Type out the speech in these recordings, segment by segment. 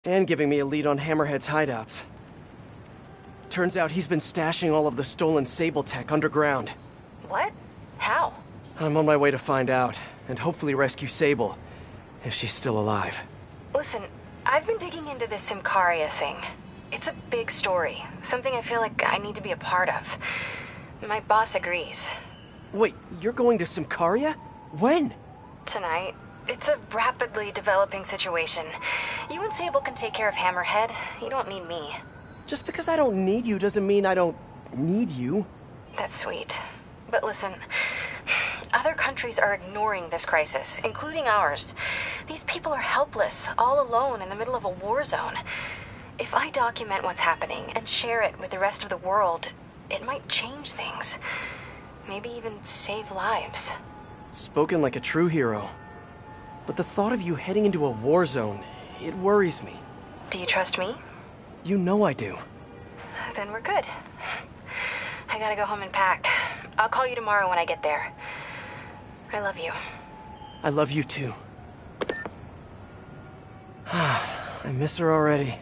And giving me a lead on Hammerhead's hideouts. Turns out he's been stashing all of the stolen Sable tech underground. What? How? I'm on my way to find out, and hopefully rescue Sable, if she's still alive. Listen, I've been digging into this Symkaria thing. It's a big story, something I feel like I need to be a part of. My boss agrees. Wait, you're going to Symkaria? When? Tonight. It's a rapidly developing situation. You and Sable can take care of Hammerhead. You don't need me. Just because I don't need you doesn't mean I don't need you. That's sweet. But listen, other countries are ignoring this crisis, including ours. These people are helpless, all alone in the middle of a war zone. If I document what's happening and share it with the rest of the world, it might change things. Maybe even save lives. Spoken like a true hero. But the thought of you heading into a war zone, it worries me. Do you trust me? You know I do. Then we're good. I gotta go home and pack. I'll call you tomorrow when I get there. I love you. I love you too. I miss her already.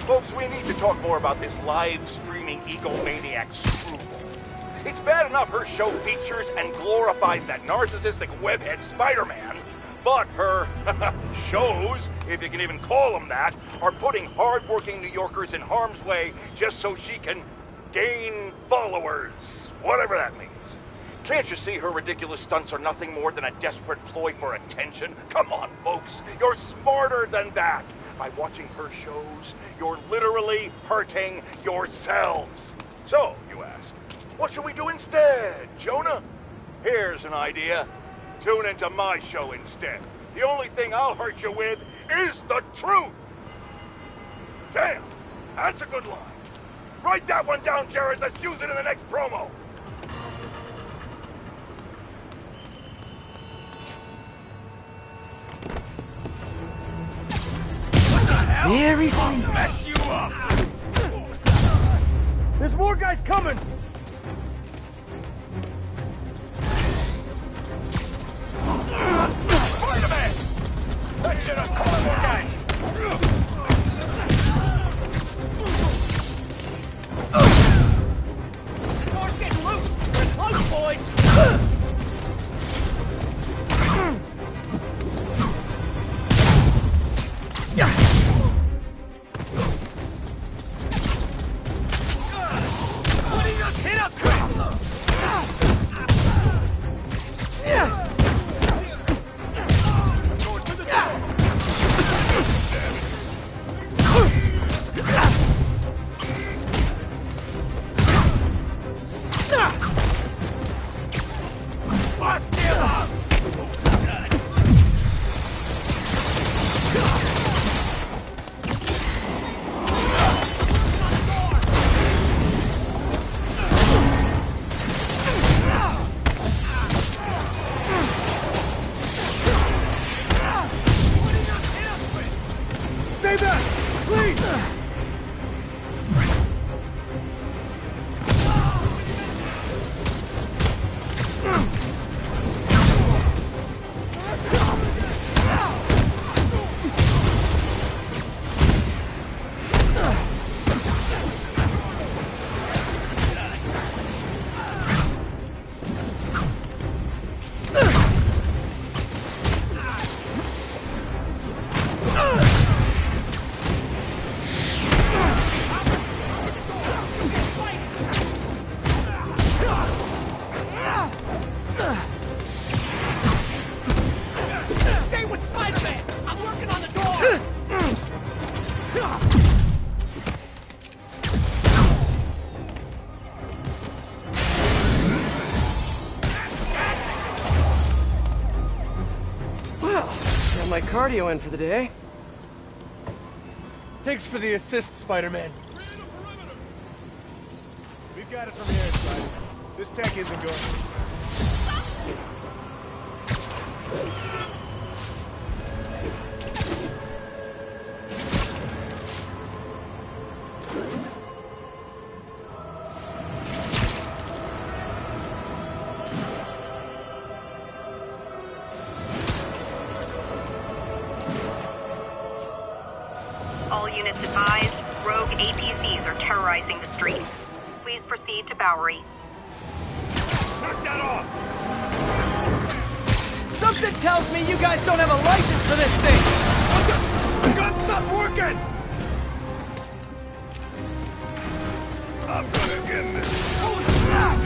Folks, we need to talk more about this live-streaming egomaniac screwball. It's bad enough her show features and glorifies that narcissistic webhead Spider-Man, but her shows, if you can even call them that, are putting hard-working New Yorkers in harm's way just so she can gain followers, whatever that means. Can't you see her ridiculous stunts are nothing more than a desperate ploy for attention? Come on, folks, you're smarter than that. By watching her shows, you're literally hurting yourselves. So, you ask, what should we do instead, Jonah? Here's an idea. Tune into my show instead. The only thing I'll hurt you with is the truth. Damn, that's a good line. Write that one down, Jared. Let's use it in the next promo. Very sweet. Mess you up! There's more guys coming! Spider-Man! That should have caught more guys! Door's getting loose! We're close, boys! Stay with Spider-Man! I'm working on the door! Well, got my cardio in for the day. Thanks for the assist, Spider-Man. We've got it from here, Spider. This tech isn't going. All units advised, rogue APCs are terrorizing the streets. Please proceed to Bowery. Knock that off! Something tells me you guys don't have a license for this thing! The gun stopped working! I'm gonna get this. Holy crap!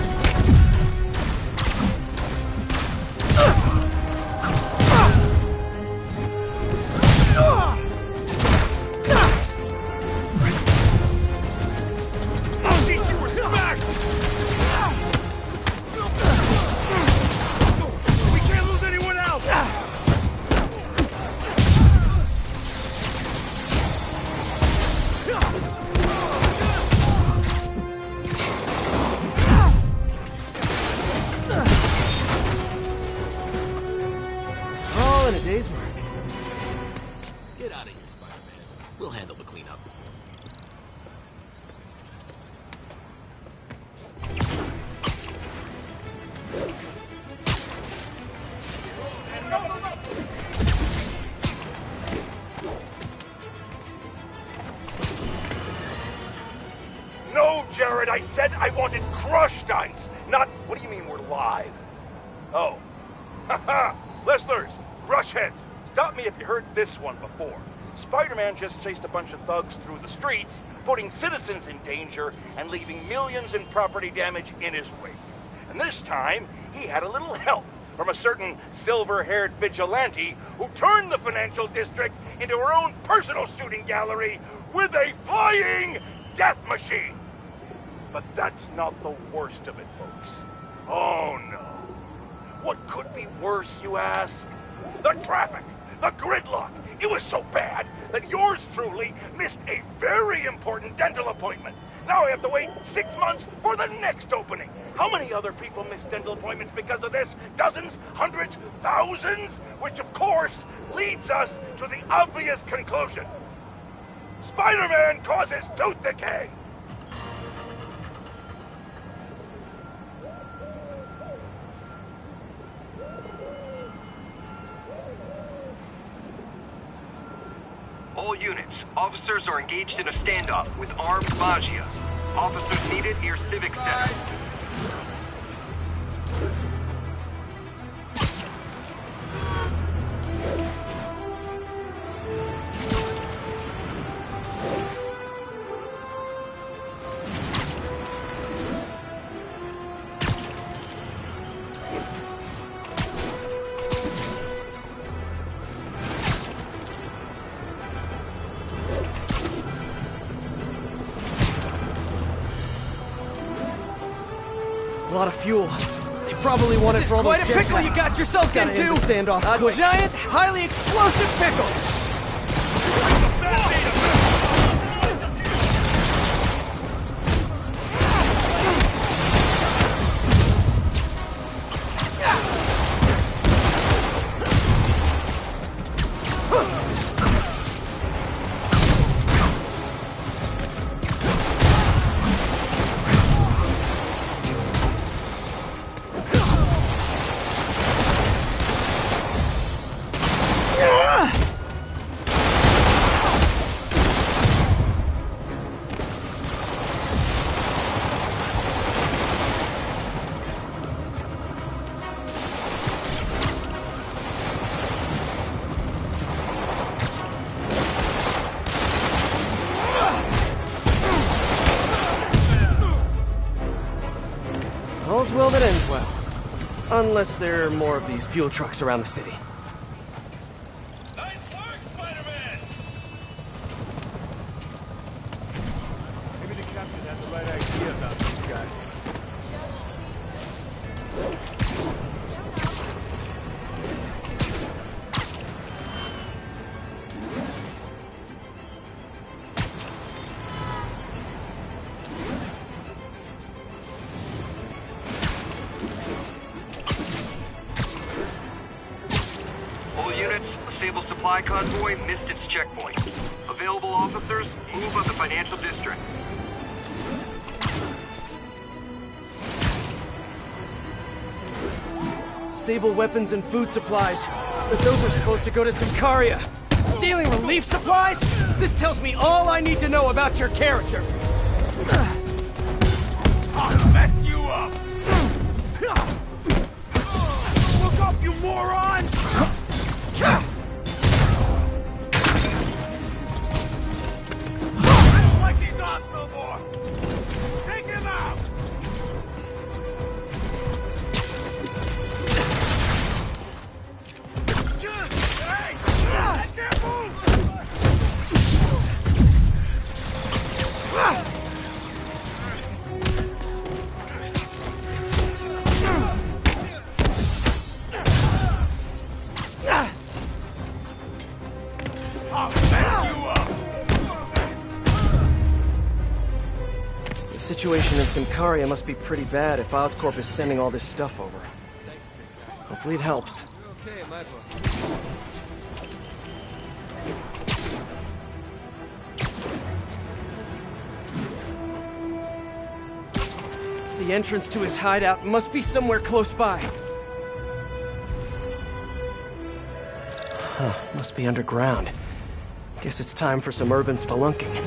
I'll teach you respect! We can't lose anyone else! All in a day's work. Get out of here, Spider-Man. We'll handle the cleanup. No, Jared, I said I wanted crushed ice, not... What do you mean we're live? Oh. Haha! Listeners, brushheads, stop me if you heard this one before. Spider-Man just chased a bunch of thugs through the streets, putting citizens in danger and leaving millions in property damage in his wake. And this time, he had a little help from a certain silver-haired vigilante who turned the financial district into her own personal shooting gallery with a flying death machine. But that's not the worst of it, folks. Oh, no. What could be worse, you ask? The traffic, the gridlock. It was so bad that yours truly missed a very important dental appointment. Now I have to wait 6 months for the next opening. How many other people miss dental appointments because of this? Dozens? Hundreds? Thousands? Which, of course, leads us to the obvious conclusion. Spider-Man causes tooth decay. All units, officers are engaged in a standoff with armed Maggia. Officers needed near Civic Center. A lot of fuel. They probably want it for all those Quite a pickle you got yourself Gotta into! end the standoff A quick. giant, highly explosive pickle! Unless there are more of these fuel trucks around the city. Nice work, Spider-Man! Maybe the captain had the right idea about these guys. All units, a Sable supply convoy missed its checkpoint. Available officers, move on the financial district. Sable weapons and food supplies. But those are supposed to go to Symkaria. Stealing relief supplies? This tells me all I need to know about your character. I'll mess you up! Look up, you moron! I don't like these odds no more! Take him out! Hey! I can't move! I'll mess you up! The situation in Symkaria must be pretty bad if Oscorp is sending all this stuff over. Hopefully it helps. Okay, my book. The entrance to his hideout must be somewhere close by. Huh, must be underground. Guess it's time for some urban spelunking.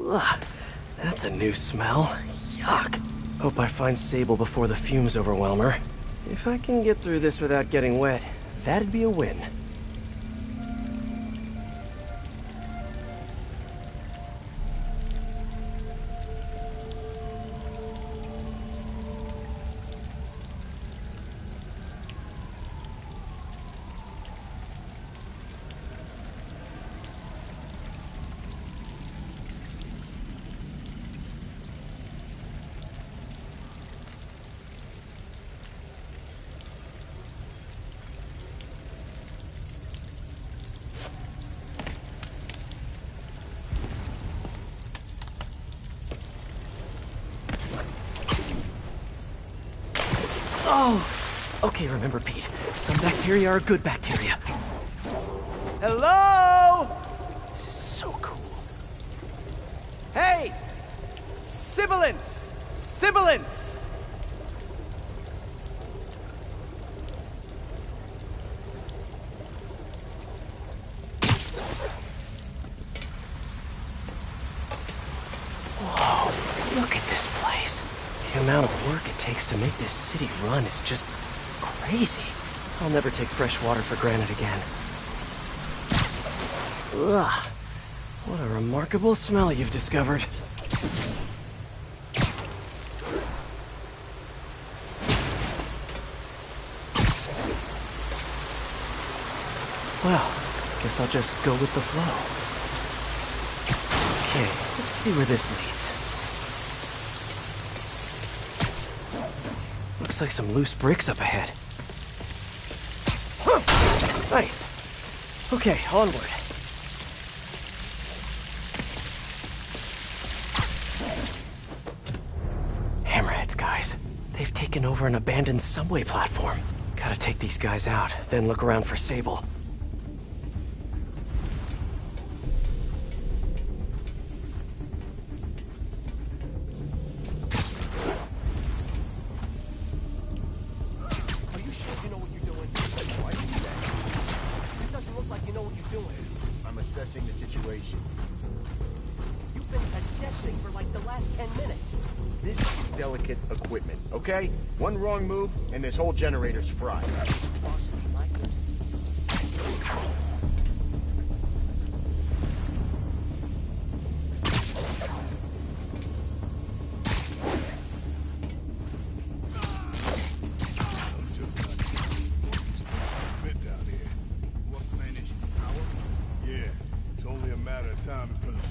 Ugh, that's a new smell. Yuck. Hope I find Sable before the fumes overwhelm her. If I can get through this without getting wet, that'd be a win. Oh! Okay, remember, Pete. Some bacteria are good bacteria. Hello? This is so cool. Hey! Sibilants! Sibilants! Whoa, look at this place. The amount of work it takes to make this city run is just crazy. I'll never take fresh water for granted again. Ugh. What a remarkable smell you've discovered. Well, guess I'll just go with the flow. Okay, let's see where this leads. Looks like some loose bricks up ahead. Huh. Nice. Okay, onward. Hammerheads, guys. They've taken over an abandoned subway platform. Gotta take these guys out, then look around for Sable. assessing the situation. You've been assessing for like the last 10 minutes. This is delicate equipment, okay? One wrong move, and this whole generator's fried. Boss, you like it?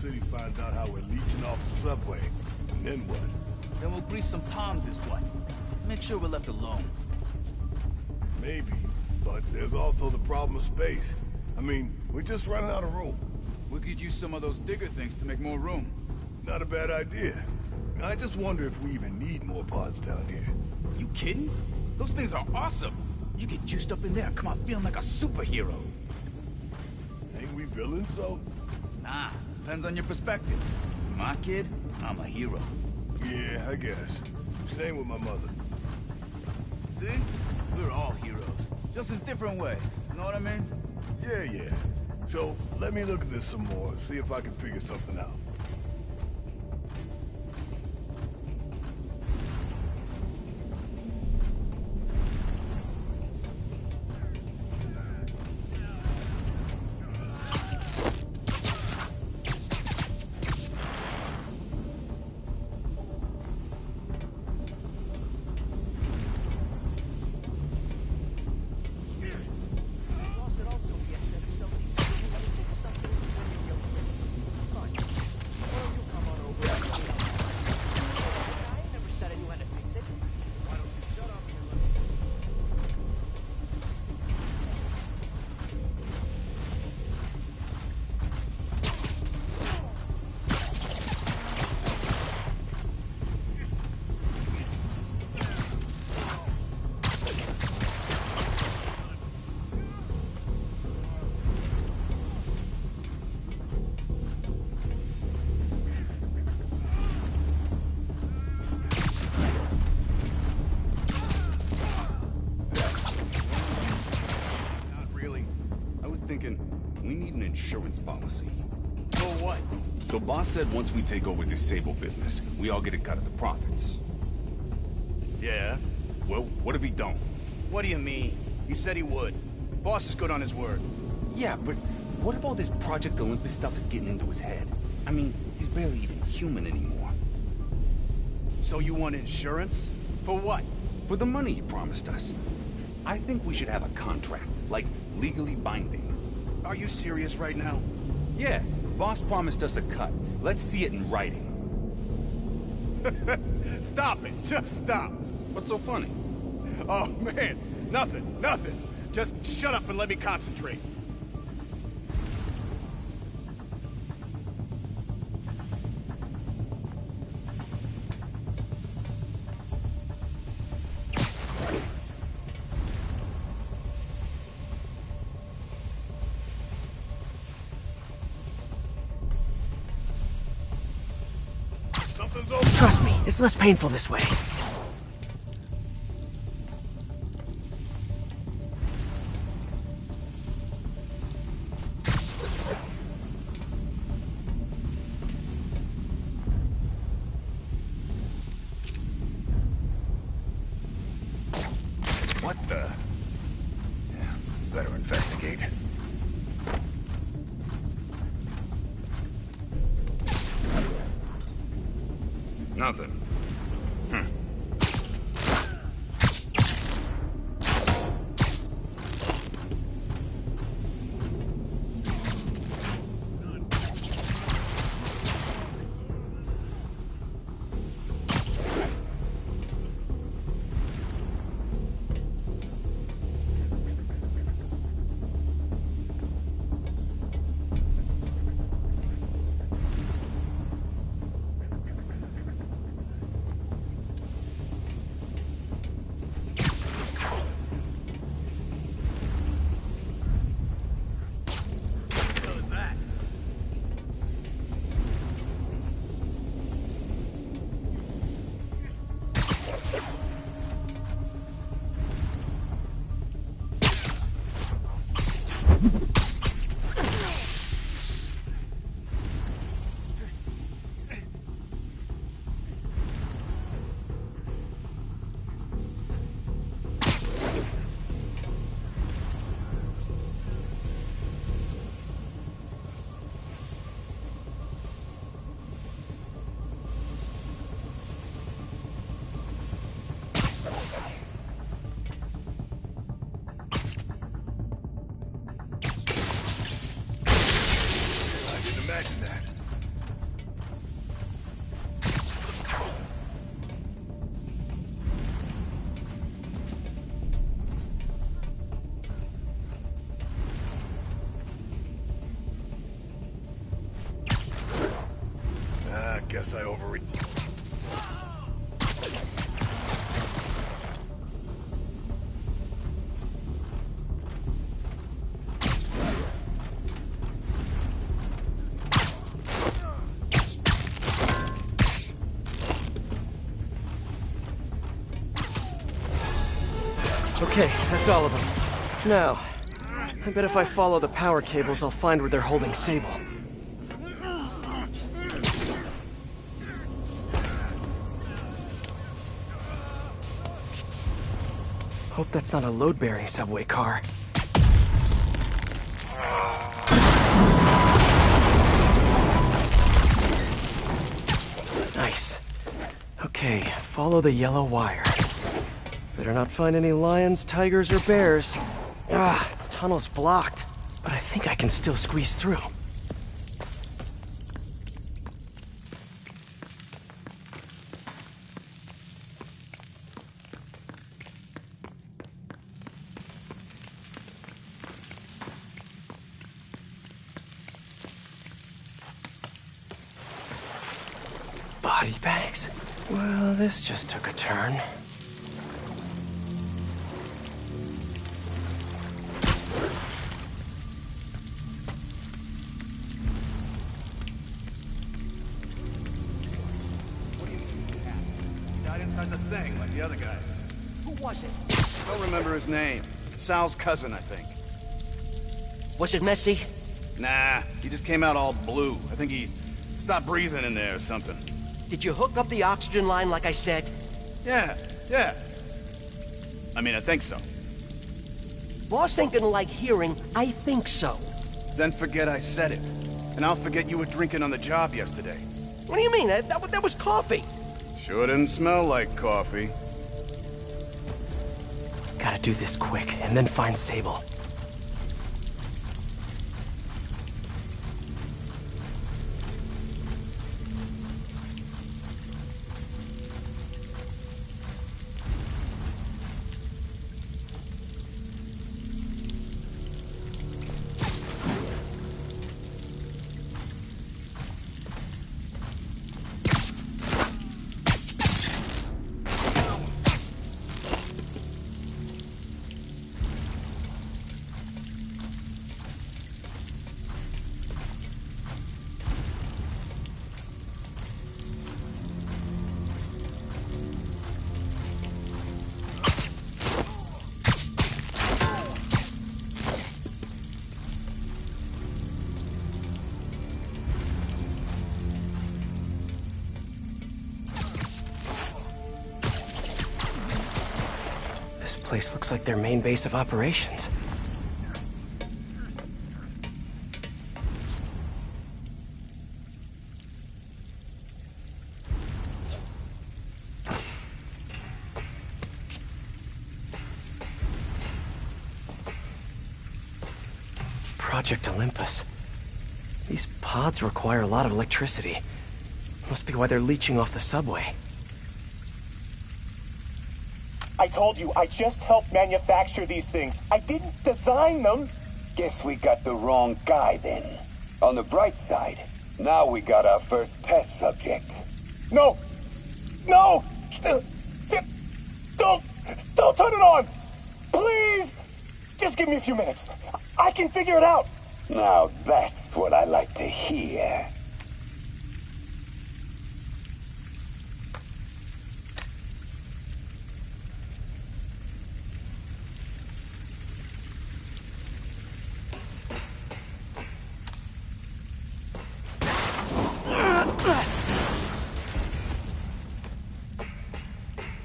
City finds out how we're leeching off the subway. And then what? Then we'll grease some palms is what? Make sure we're left alone. Maybe, but there's also the problem of space. I mean, we're just running out of room. We could use some of those digger things to make more room. Not a bad idea. I just wonder if we even need more pods down here. You kidding? Those things are awesome. You get juiced up in there and come out feeling like a superhero. Ain't we villains, so? Nah, depends on your perspective. My kid, I'm a hero. Yeah, I guess. Same with my mother. See? We're all heroes. Just in different ways. You know what I mean? Yeah. So, let me look at this some more, see if I can figure something out. We need an insurance policy. For what? So boss said once we take over this Sable business, we all get a cut of the profits. Yeah? Well, what if he don't? What do you mean? He said he would. Boss is good on his word. Yeah, but what if all this Project Olympus stuff is getting into his head? I mean, he's barely even human anymore. So you want insurance? For what? For the money he promised us. I think we should have a contract, like legally binding. Are you serious right now? Yeah, boss promised us a cut. Let's see it in writing. Stop it! Just stop! What's so funny? Oh, man. Nothing. Just shut up and let me concentrate. Trust me, it's less painful this way. What the? Yeah, better investigate. Nothing. guess I overreached. Okay, that's all of them. Now, I bet if I follow the power cables, I'll find where they're holding Sable. Hope that's not a load-bearing subway car. Nice. Okay, follow the yellow wire. Better not find any lions, tigers, or bears. Ah, tunnel's blocked. But I think I can still squeeze through. Body bags? Well, this just took a turn. Inside the thing, like the other guys. Who was it? Don't remember his name. Sal's cousin, I think. Was it messy? Nah, he just came out all blue. I think he stopped breathing in there or something. Did you hook up the oxygen line like I said? Yeah. I mean, I think so. Boss ain't gonna like hearing, I think so. Then forget I said it. And I'll forget you were drinking on the job yesterday. What do you mean? That was coffee. Sure didn't smell like coffee. Gotta do this quick, and then find Sable. This place looks like their main base of operations. Project Olympus. These pods require a lot of electricity. Must be why they're leeching off the subway. I told you, I just helped manufacture these things. I didn't design them. Guess we got the wrong guy then. On the bright side, now we got our first test subject. No! No! Don't turn it on! Please! Just give me a few minutes. I can figure it out. Now that's what I like to hear.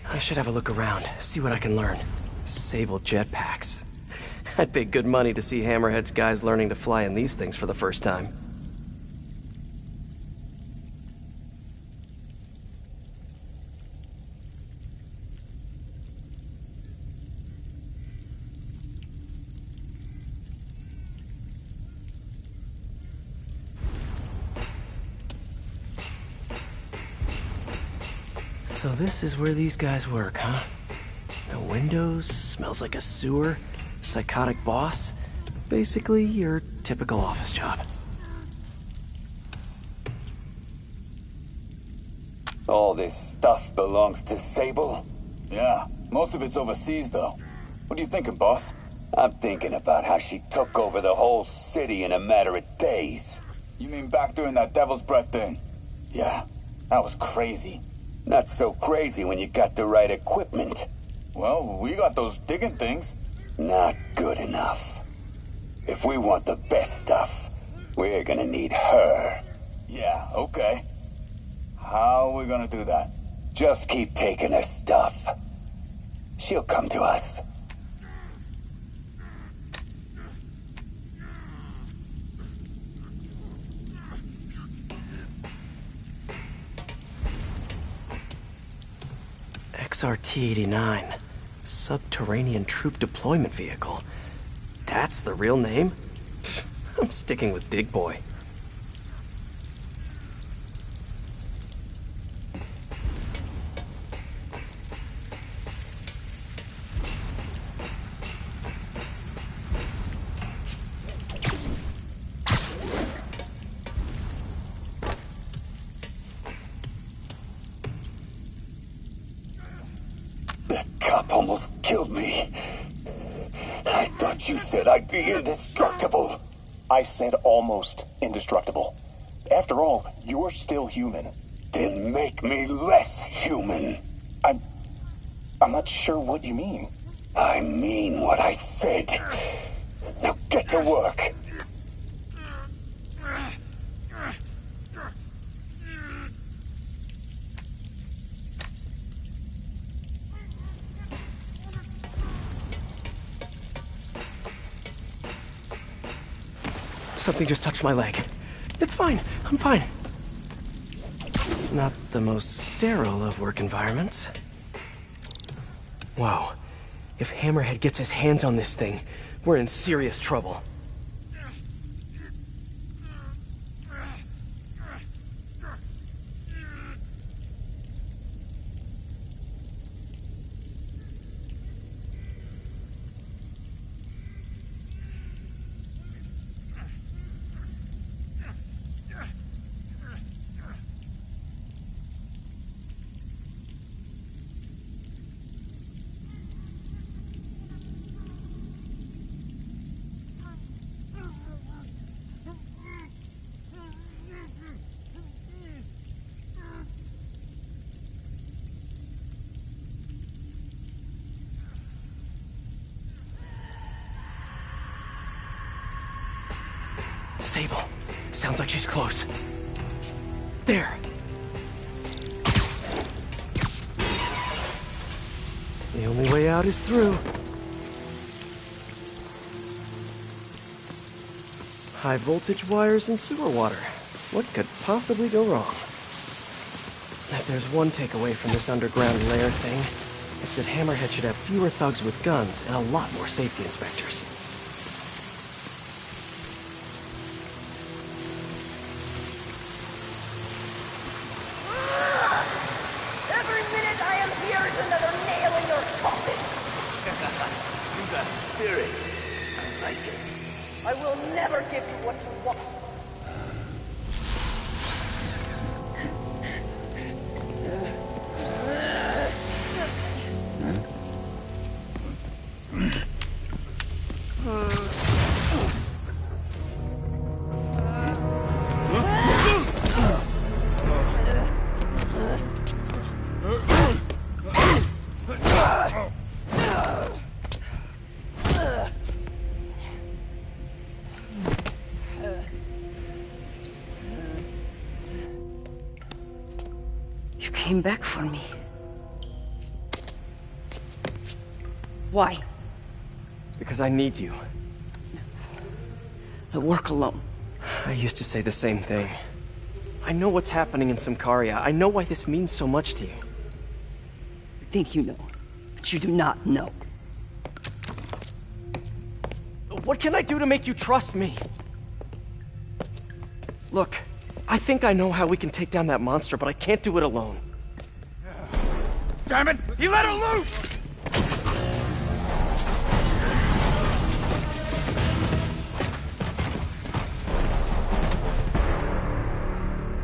I should have a look around, see what I can learn. Sable jetpacks. I'd pay good money to see Hammerhead's guys learning to fly in these things for the first time. So this is where these guys work, huh? No windows, smells like a sewer, psychotic boss. Basically, your typical office job. All this stuff belongs to Sable? Yeah, most of it's overseas, though. What are you thinking, boss? I'm thinking about how she took over the whole city in a matter of days. You mean back during that Devil's Breath thing? Yeah, that was crazy. Not so crazy when you got the right equipment. Well, we got those digging things. Not good enough. If we want the best stuff, we're gonna need her. Yeah, okay. How are we gonna do that? Just keep taking her stuff. She'll come to us. XRT-89. Subterranean Troop Deployment Vehicle. That's the real name? I'm sticking with Dig Boy. Almost killed me. I thought you said I'd be indestructible. I said almost indestructible. After all, you're still human. Then make me less human. I'm not sure what you mean. I mean what I said. Now get to work. Something just touched my leg. It's fine. I'm fine. Not the most sterile of work environments. Wow. If Hammerhead gets his hands on this thing, we're in serious trouble. Sable. Sounds like she's close. There. The only way out is through. High voltage wires and sewer water. What could possibly go wrong? If there's one takeaway from this underground lair thing, it's that Hammerhead should have fewer thugs with guns and a lot more safety inspectors. I will never give you what you want. Came back for me. Why? Because I need you. I work alone. I used to say the same thing. I know what's happening in Symkaria. I know why this means so much to you. You think you know, but you do not know. What can I do to make you trust me? Look, I think I know how we can take down that monster, but I can't do it alone. Damn it! He let her loose!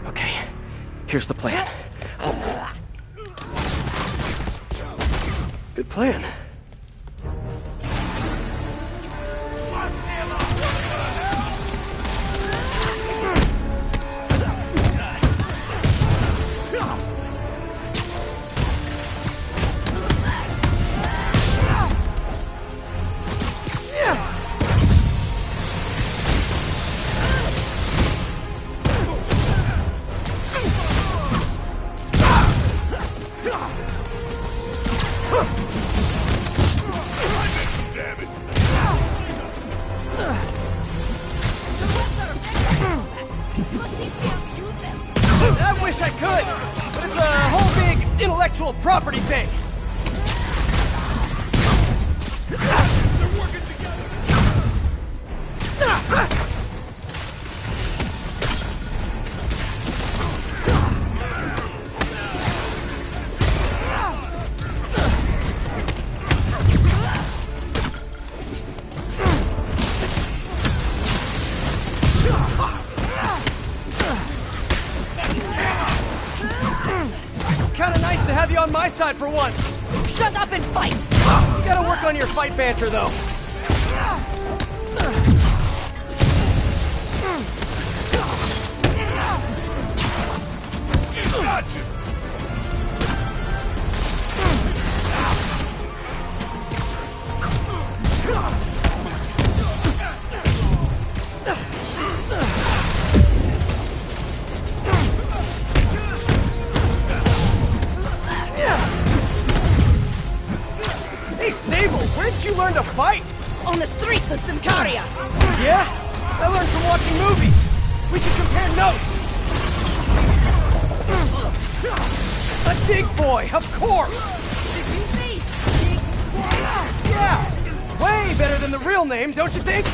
Okay, here's the plan. plan. I wish I could, but it's a whole big intellectual property thing. They're working together! Kinda nice to have you on my side for once. Shut up and fight! You gotta work on your fight banter, though. Gotcha! Hey, Sable, where did you learn to fight? On the streets of Symkaria! Yeah? I learned from watching movies. We should compare notes. A dig boy, of course! Did you say Dig Boy? Yeah! Way better than the real name, don't you think?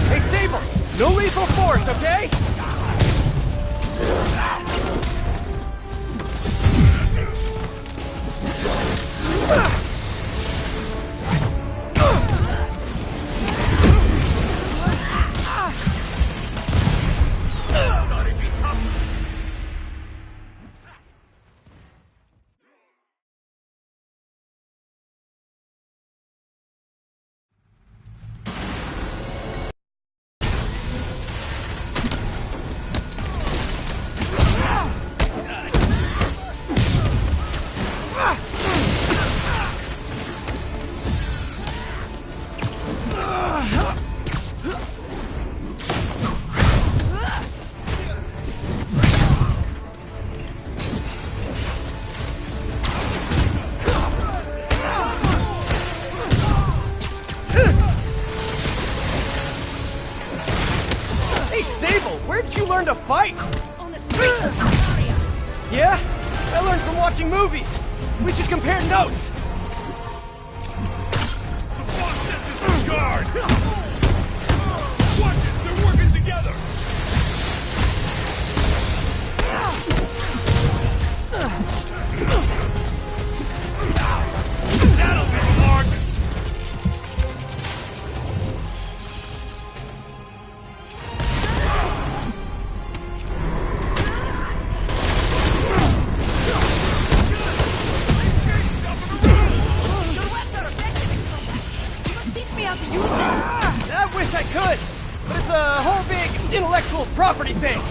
Hey, Sable! No lethal force, okay? Hey, Sable, where did you learn to fight? On the streets of Symkaria! Yeah? I learned from watching movies. We should compare notes. Guard! Watch it! They're working together! That'll be hard! I wish I could, but it's a whole big intellectual property thing.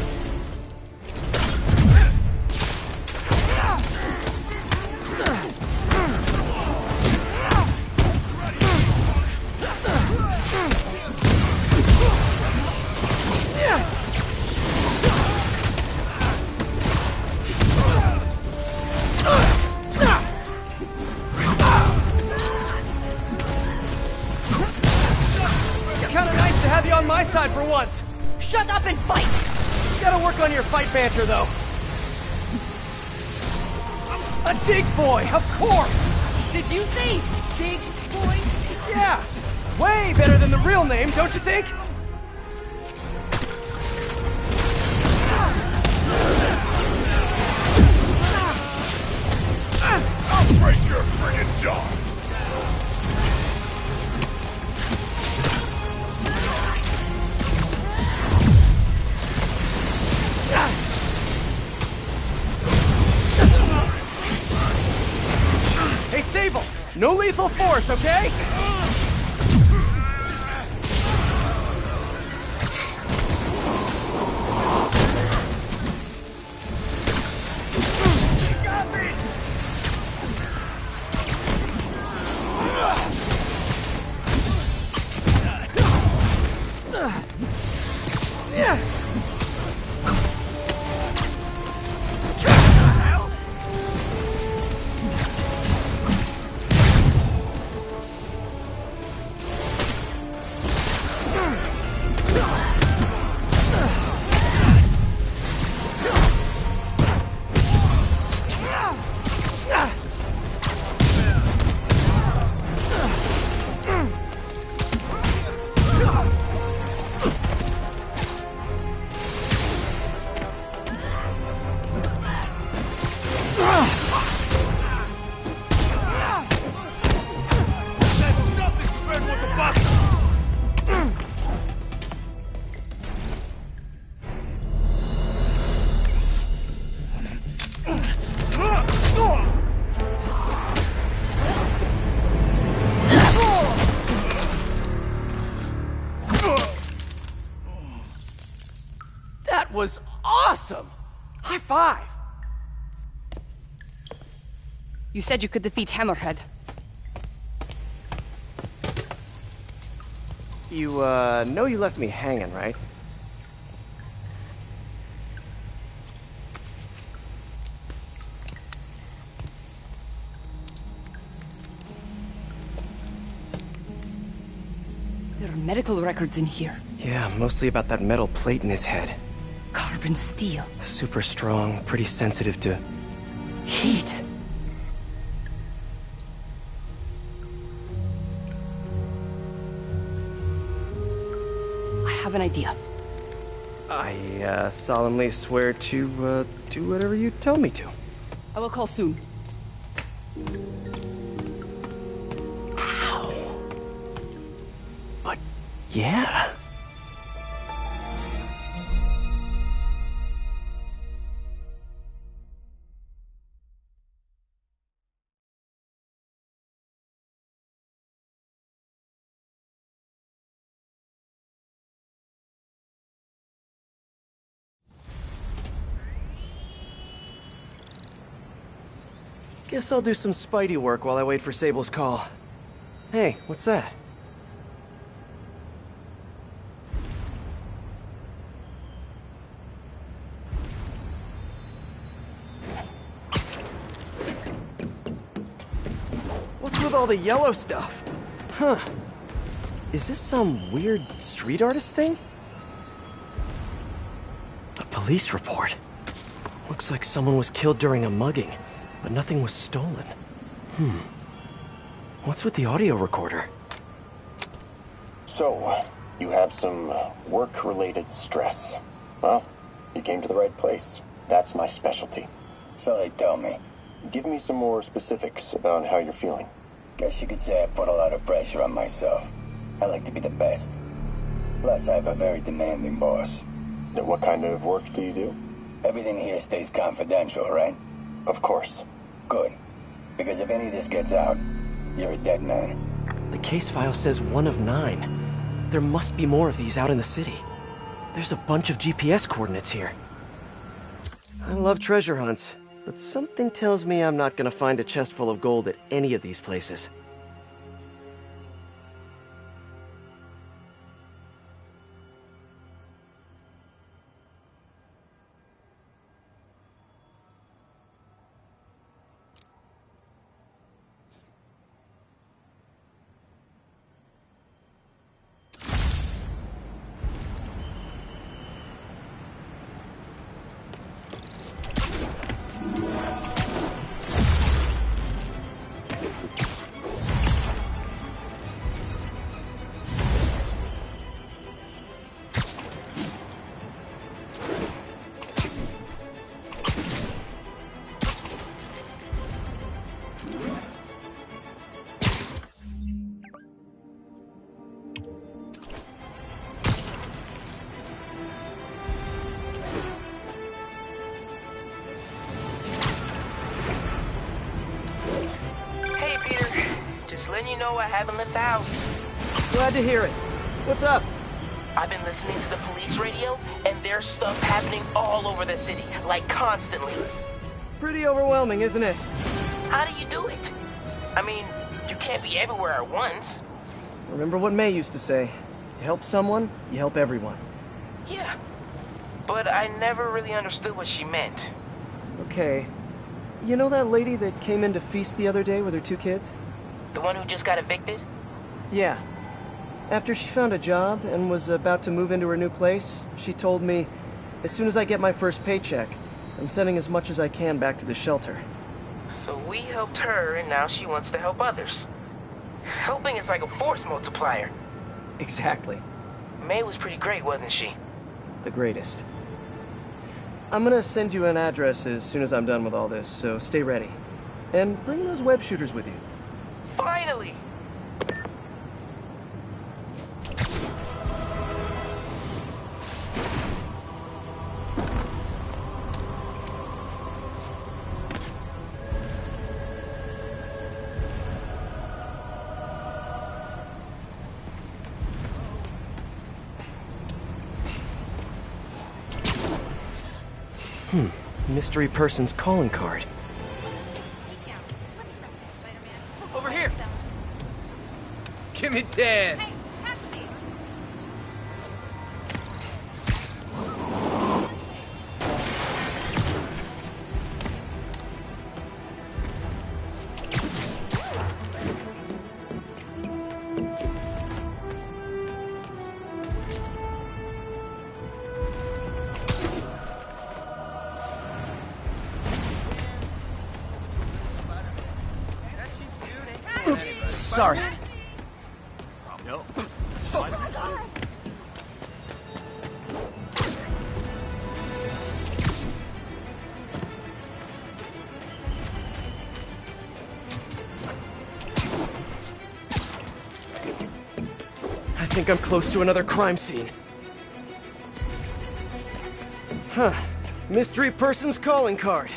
Kinda nice to have you on my side for once. Shut up and fight! You gotta work on your fight banter, though. A dig boy, of course! Did you say Dig Boy? Yeah! Way better than the real name, don't you think? break your friggin' jaw! Hey, Sable! No lethal force, okay? That was awesome! High five! You said you could defeat Hammerhead. You, know you left me hanging, right? There are medical records in here. Yeah, mostly about that metal plate in his head. Carbon steel. Super strong, pretty sensitive to heat. I have an idea. I, solemnly swear to, do whatever you tell me to. I will call soon. Ow. But, yeah. Guess I'll do some Spidey work while I wait for Sable's call. Hey, what's that? What's with all the yellow stuff? Huh. Is this some weird street artist thing? A police report. Looks like someone was killed during a mugging. But nothing was stolen. What's with the audio recorder? So, you have some work-related stress. Well, you came to the right place. That's my specialty. So they tell me. Give me some more specifics about how you're feeling. Guess you could say I put a lot of pressure on myself. I like to be the best. Plus, I have a very demanding boss. And what kind of work do you do? Everything here stays confidential, right? Of course. Good. Because if any of this gets out, you're a dead man. The case file says 1 of 9. There must be more of these out in the city. There's a bunch of GPS coordinates here. I love treasure hunts, but something tells me I'm not gonna find a chest full of gold at any of these places. letting you know I haven't left the house. Glad to hear it. What's up? I've been listening to the police radio, and there's stuff happening all over the city, like constantly. Pretty overwhelming, isn't it? How do you do it? I mean, you can't be everywhere at once. Remember what May used to say. You help someone, you help everyone. Yeah, but I never really understood what she meant. Okay. You know that lady that came in to feast the other day with her 2 kids? The one who just got evicted? Yeah. After she found a job and was about to move into her new place, she told me, as soon as I get my first paycheck, I'm sending as much as I can back to the shelter. So we helped her, and now she wants to help others. Helping is like a force multiplier. Exactly. May was pretty great, wasn't she? The greatest. I'm gonna send you an address as soon as I'm done with all this, so stay ready. And bring those web shooters with you. Finally! Mystery person's calling card. Over here! Give me 10! Oops, sorry. No. I think I'm close to another crime scene. Huh. Mystery person's calling card.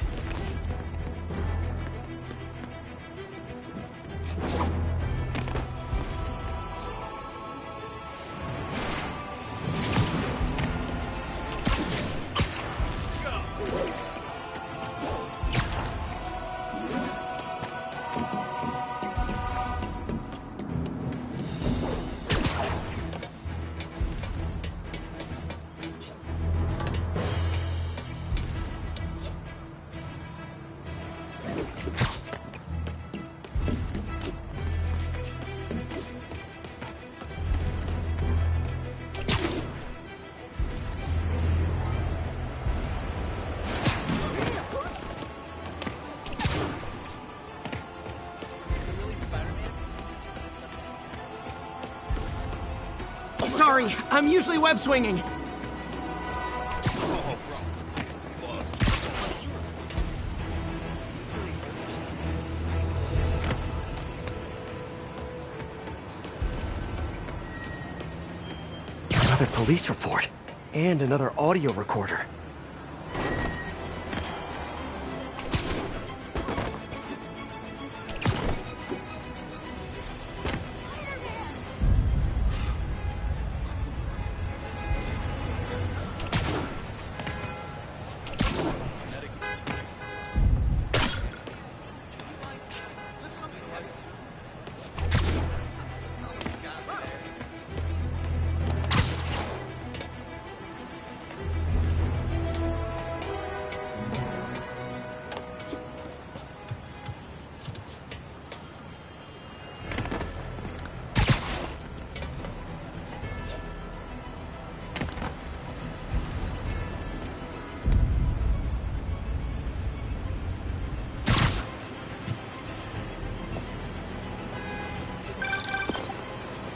Sorry, I'm usually web swinging. Another police report, and another audio recorder.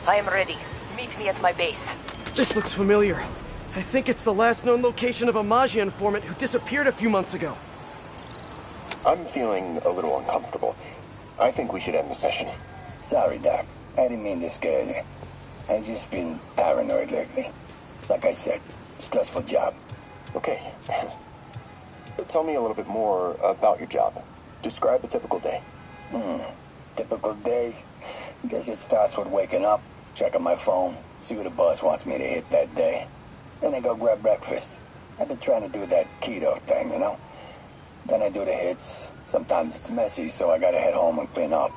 I am ready. Meet me at my base. This looks familiar. I think it's the last known location of a Maggia informant who disappeared a few months ago. I'm feeling a little uncomfortable. I think we should end the session. Sorry, Doc. I didn't mean to scare you. I've just been paranoid lately. Like I said, stressful job. Okay. Tell me a little bit more about your job. Describe a typical day. Typical day? Guess it starts with waking up, checking my phone, see who the boss wants me to hit that day. Then I go grab breakfast. I've been trying to do that keto thing, you know? Then I do the hits. Sometimes it's messy, so I gotta head home and clean up.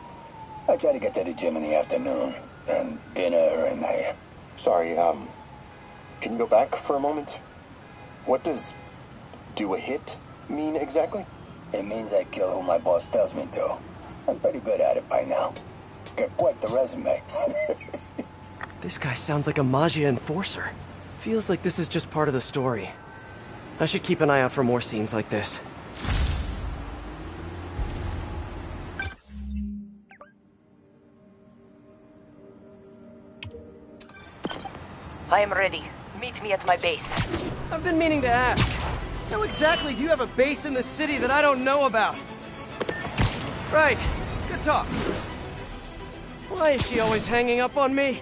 I try to get to the gym in the afternoon, then dinner, and I... Sorry, can you go back for a moment? What does do a hit mean exactly? It means I kill who my boss tells me to. I'm pretty good at it by now. Got quite the resume. This guy sounds like a Maggia enforcer. Feels like this is just part of the story. I should keep an eye out for more scenes like this. I am ready. Meet me at my base. I've been meaning to ask. How exactly do you have a base in the city that I don't know about? Right. Good talk. Why is she always hanging up on me?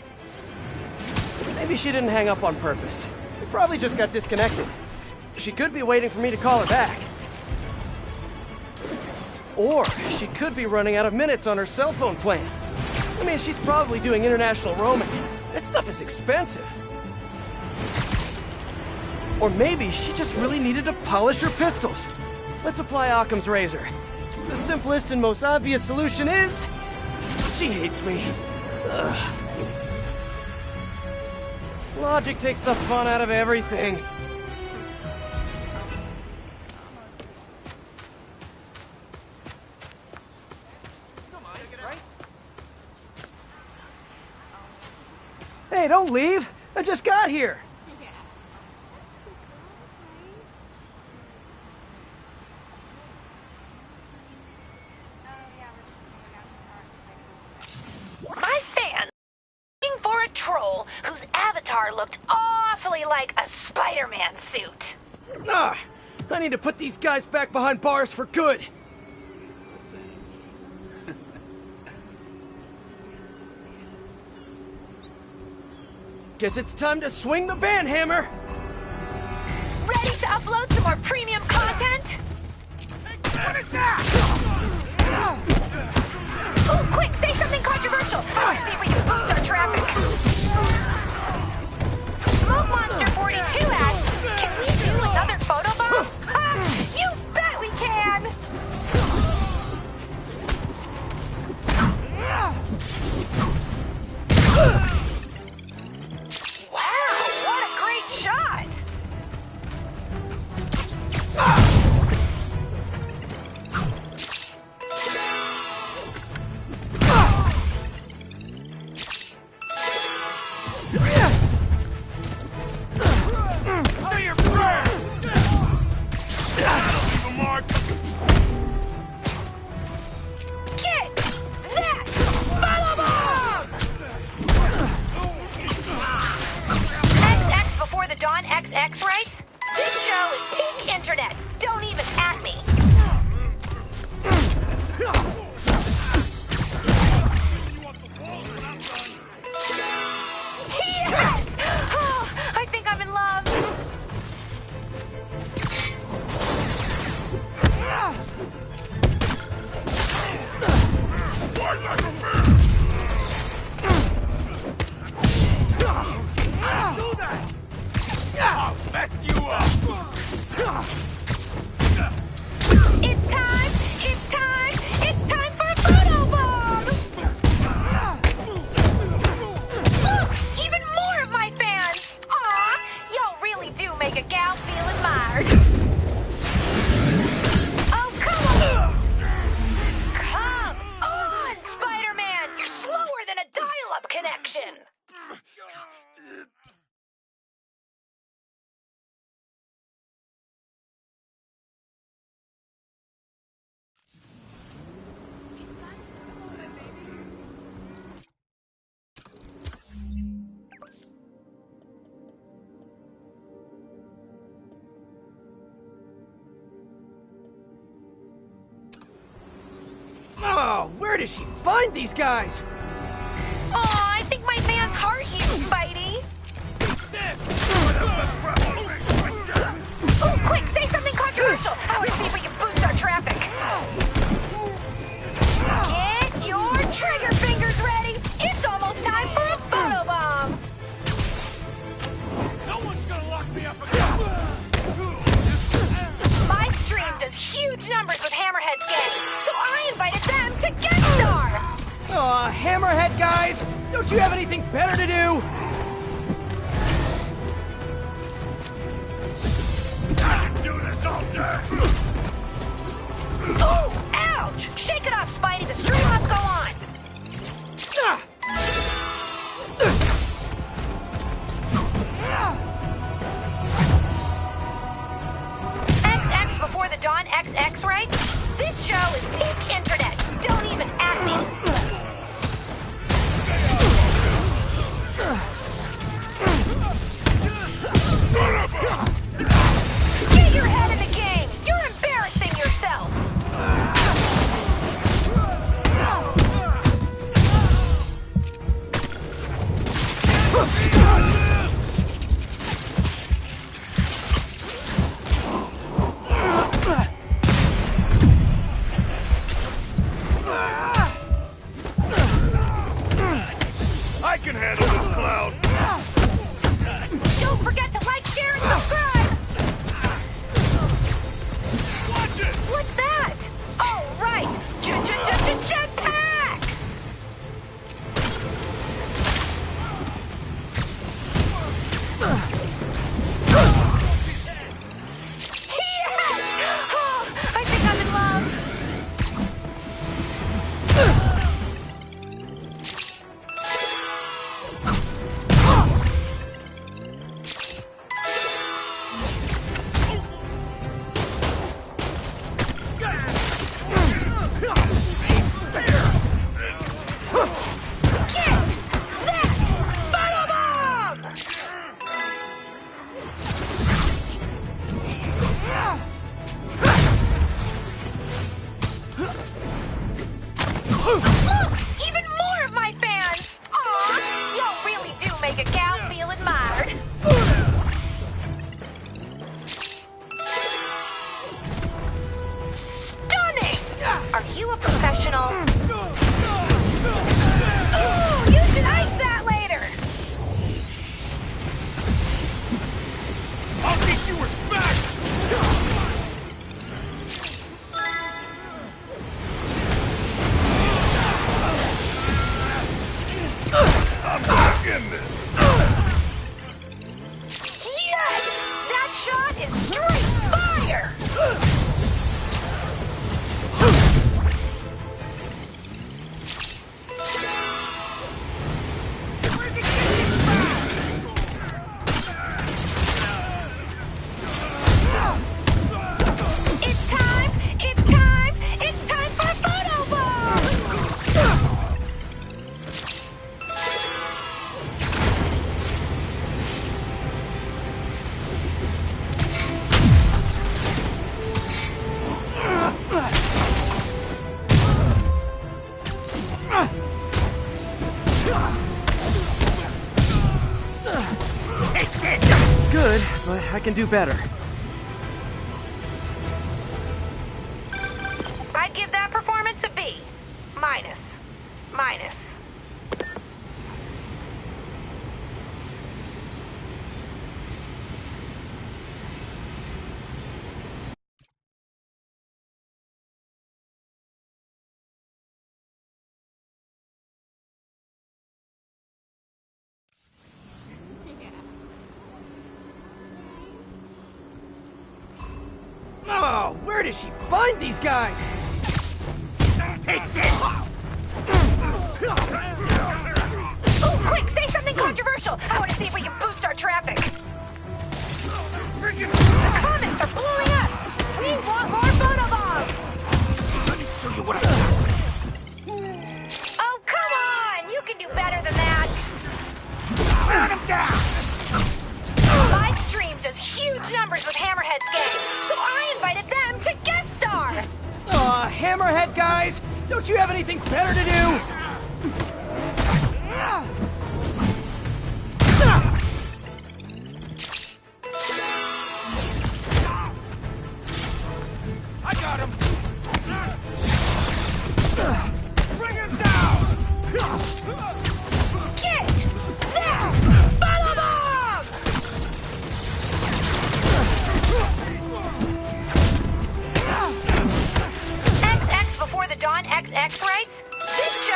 Maybe she didn't hang up on purpose. We probably just got disconnected. She could be waiting for me to call her back. Or she could be running out of minutes on her cell phone plan. I mean, she's probably doing international roaming. That stuff is expensive. Or maybe she just really needed to polish her pistols. Let's apply Occam's razor. The simplest and most obvious solution is... she hates me. Ugh. Logic takes the fun out of everything. Hey, don't leave! I just got here! My fan looking for a troll whose avatar looked awfully like a Spider-Man suit. Ah! I need to put these guys back behind bars for good! Guess it's time to swing the band hammer! Ready to upload some more premium content? What is that? Ooh, quick, say something controversial! I want to see if we can boost our traffic. Smoke Monster 42 asks, can we do another photobomb? Ha! You bet we can! Wow, what a great shot! Get that photobomb! XX before the dawn, XX, right? This show is peak internet. Don't even at me. Yes! Oh, I think I'm in love. I'll mess you up! It's time! It's time! It's time for a photobomb! Look! Even more of my fans! Aw! Y'all really do make a gal feel admired. Oh, come on! Come on, Spider-Man! You're slower than a dial-up connection! Oh, where does she find these guys? Aw, I think my fans heart you, Spidey! Oh, quick, say something controversial! I want to see if we can boost our traffic! Get your trigger fingers ready! Don't you have anything better to do? Do this all day! Oh, ouch! Shake it off, Spidey. The stream must go on. XX before the dawn, XX, right? This show is peak internet. Don't even at me. Get your head in the game. You're embarrassing yourself. I can handle this cloud! Don't forget to like, share, and subscribe! Watch it! What's that? Oh, right! Jetpacks! Yes! Oh, I think I'm in love. Look! Even more of my fans! Aw, y'all really do make a gal feel admired. Stunning! Are you a professional? Ooh, you should ice that later! I'll teach you respect! I'm back in this! Yes! That shot is straight fire! It's time! It's time! It's time for photo bomb! Good, but I can do better. I'd give that performance a B. Minus. Minus. Oh, where does she find these guys? Take this! Oh, quick, say something controversial. I want to see if we can boost our traffic. The comments are blowing up. We want more photo bombs. Let me show you what I got. Oh, come on. You can do better than that. Burn him down! Live stream does huge numbers with Hammerhead's game, so I invited them to guest star. Hammerhead guys, don't you have anything better to do? I got him! Bring him down! Get that photo bomb! XX before the dawn, XX rights? This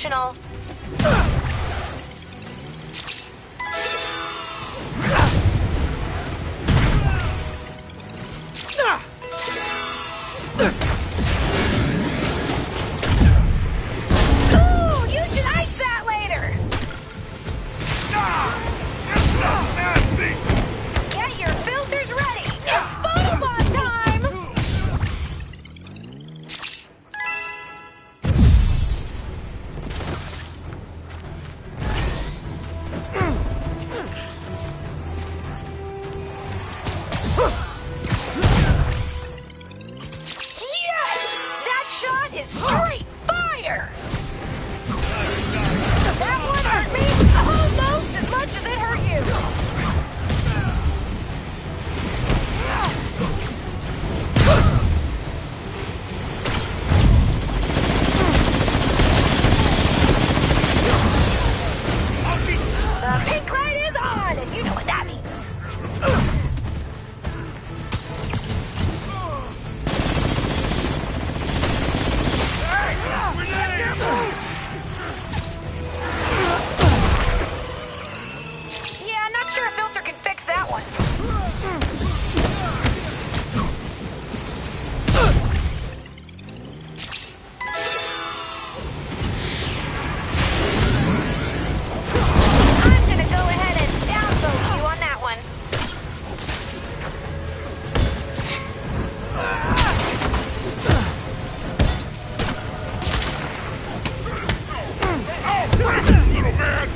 Operational. Ooh, you should ice that later. Get your filters ready. It's photobomb time. Yes! That shot is straight fire! That one hurt me almost as much as it hurt you. The pink light is on, and you know what that means. Yeah, not sure a filter can fix that one. I'm gonna go ahead and downvote you on that one. Little man!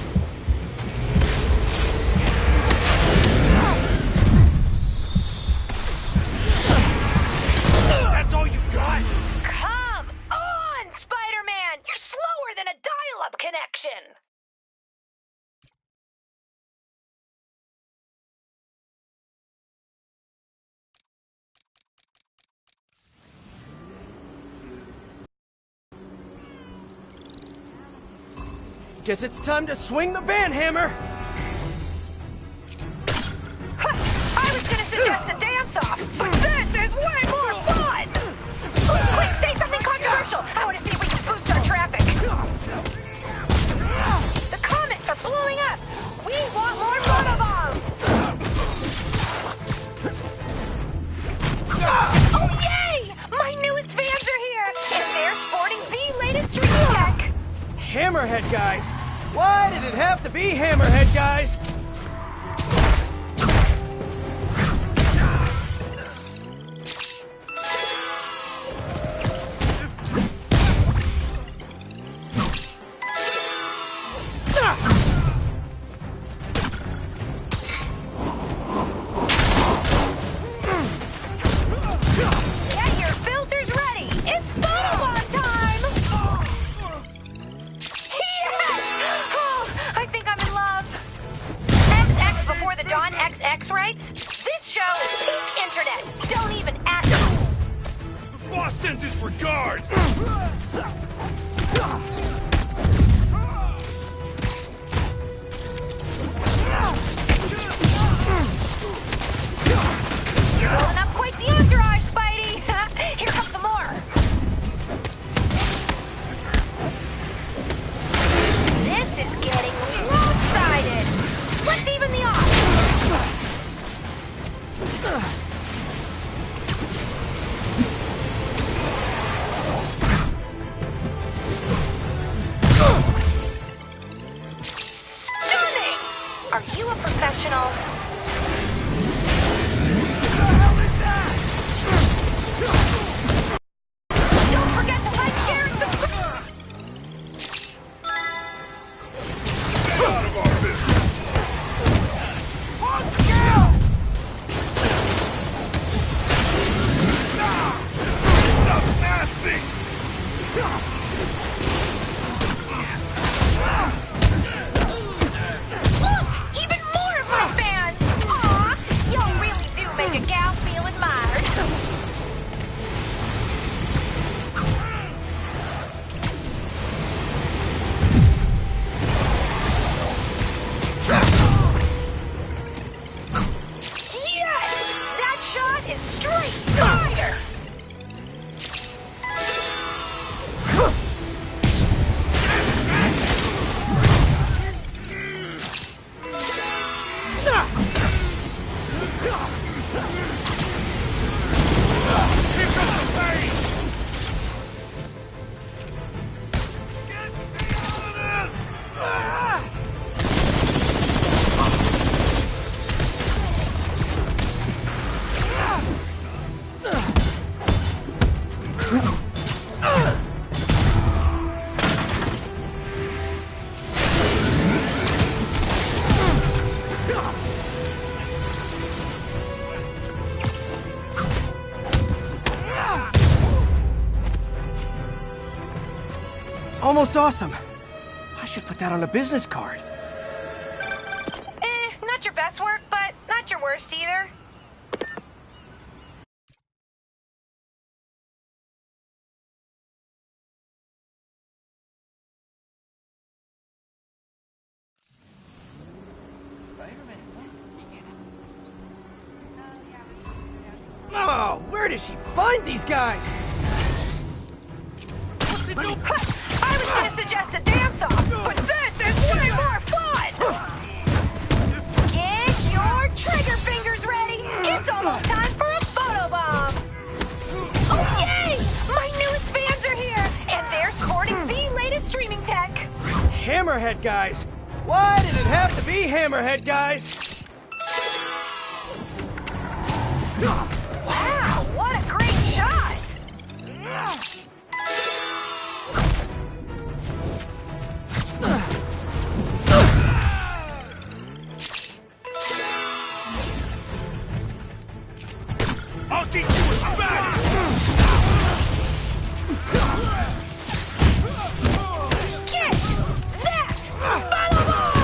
That's all you got? Come on, Spider-Man! You're slower than a dial-up connection! Guess it's time to swing the band hammer! I was gonna suggest a dance-off, but this is way more fun! Quick, say something controversial! I want to see if we can boost our traffic! The comments are blowing up! We want more photobombs! Oh, yay! My newest fans are here, and they're sporting the latest street tech! Hammerhead guys! Why did it have to be Hammerhead guys? Get your filters ready! It's photobomb time! Yes! Oh, I think I'm in love. XX before the dawn XX writes, this show is peak internet. Don't even ask. The boss sends his regards! Building up quite the entourage, Spidey! Here comes some more! This is getting lopsided! Let's even the odds! almost awesome. I should put that on a business card. Not your best work, but not your worst either. Oh, where does she find these guys? I was gonna suggest a dance-off, but this is way more fun! Get your trigger fingers ready! It's almost time for a photobomb! Oh, yay! My newest fans are here, and they're sporting the latest streaming tech! Hammerhead guys! Why did it have to be Hammerhead guys? Wow, what a great shot! I'll get you with back! Get that! Follow on!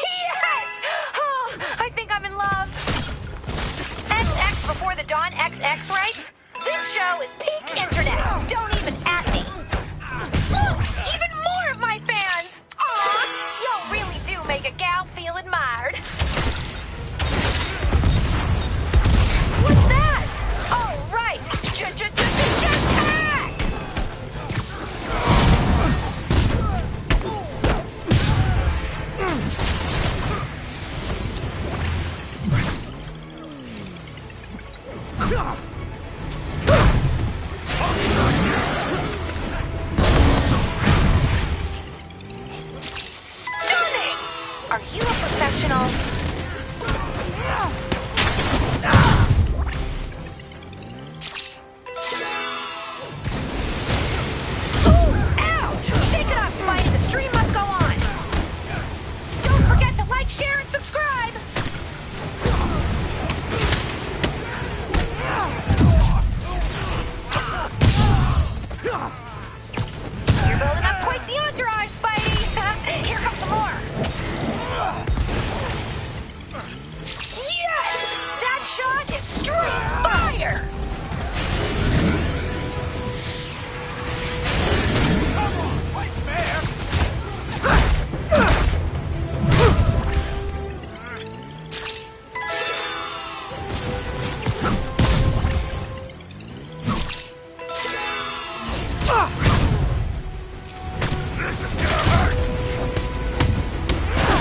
Yes! Oh, I think I'm in love. XX before the dawn XX, right? This show is peak internet. Don't even at me. Look, even more of my fans. Aw, y'all really do make a gal feel admired. What's that? Oh, right. Jetpack! Stunning! Are you a professional? Ouch! Shake it up, Spidey. The stream must go on. Don't forget to like, share, and subscribe. You're building up quite the entourage, Spidey. Here comes some more. Yes! That shot is straight fire!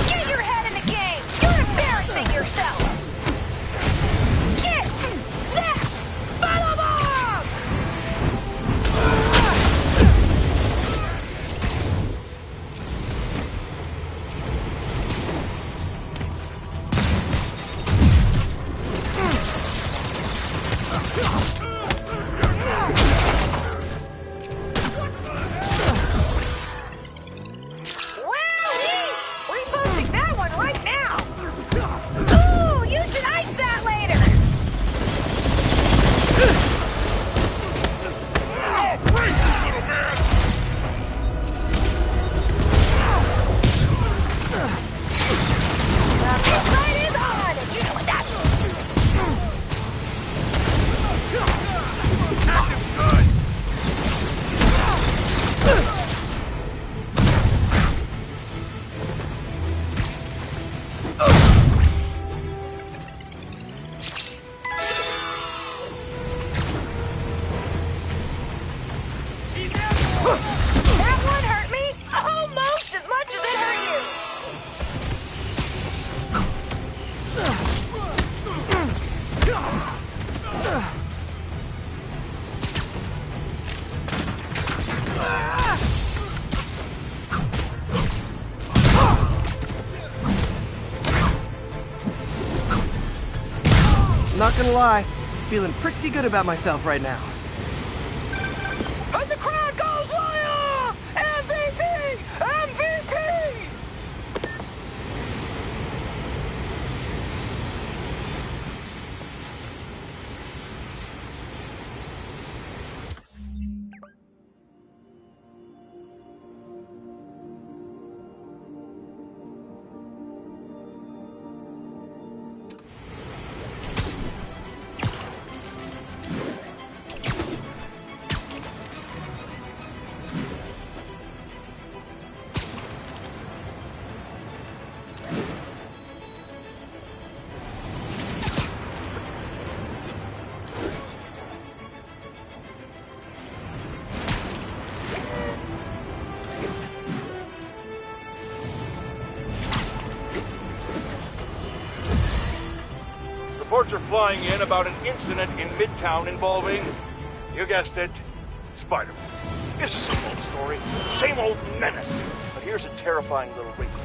Get your head in the game! You're embarrassing yourself! Get that! Follow bomb! Wowee! Reposting that one right now! Ooh, you should ice that later! This fight is on, and you know what that means! That one hurt me almost as much as it hurt you! Not gonna lie, feeling pretty good about myself right now. And the crowd goes wild! MVP! MVP! Reports are flying in about an incident in Midtown involving, you guessed it, Spider-Man. This is some old story, same old menace. But here's a terrifying little wrinkle.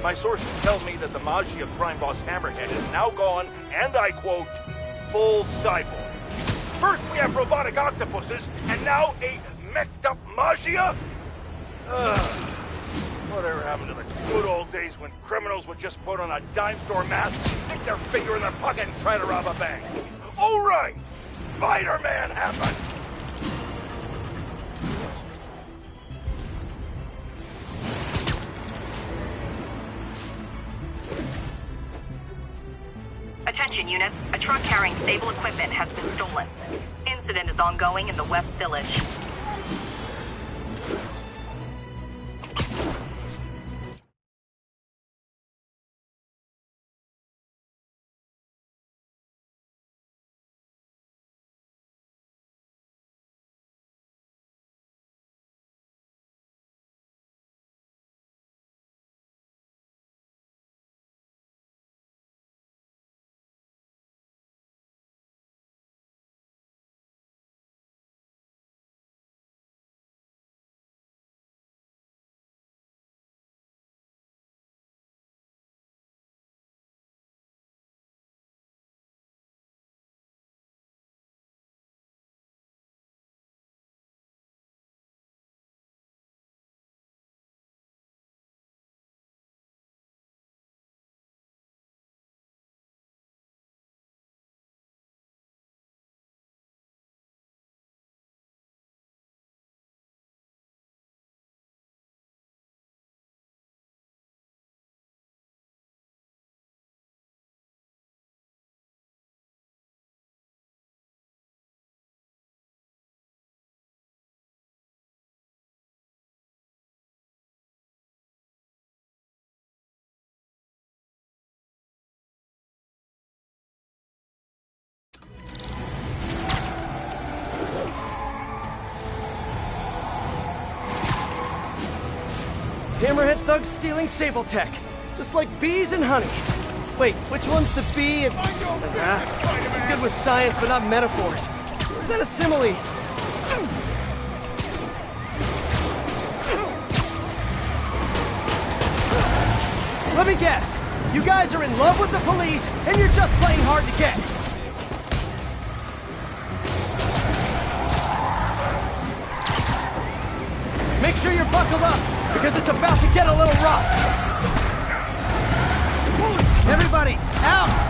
My sources tell me that the Maggia crime boss Hammerhead is now gone, and I quote, full cyborg. First we have robotic octopuses, and now a meched-up Maggia? Whatever happened to the good old days when criminals would just put on a dime store mask, stick their finger in their pocket, and try to rob a bank? Oh, right! Spider-Man happened! Attention units, a truck carrying stable equipment has been stolen. Incident is ongoing in the West Village. Hammerhead thugs stealing Sable Tech. Just like bees and honey. Wait, which one's the bee and... I'm good with science, but not metaphors. Is that a simile? Let me guess. You guys are in love with the police, and you're just playing hard to get. Make sure you're buckled up, because it's about to get a little rough. Everybody, out!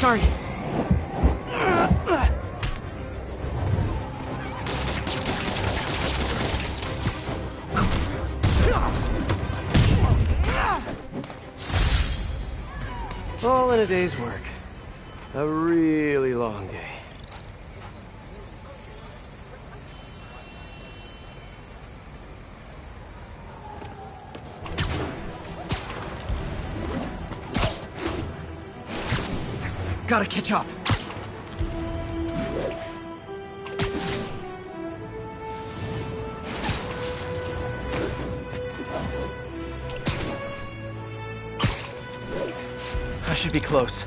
Sorry. All in a day's work. A really long day. Gotta catch up. I should be close.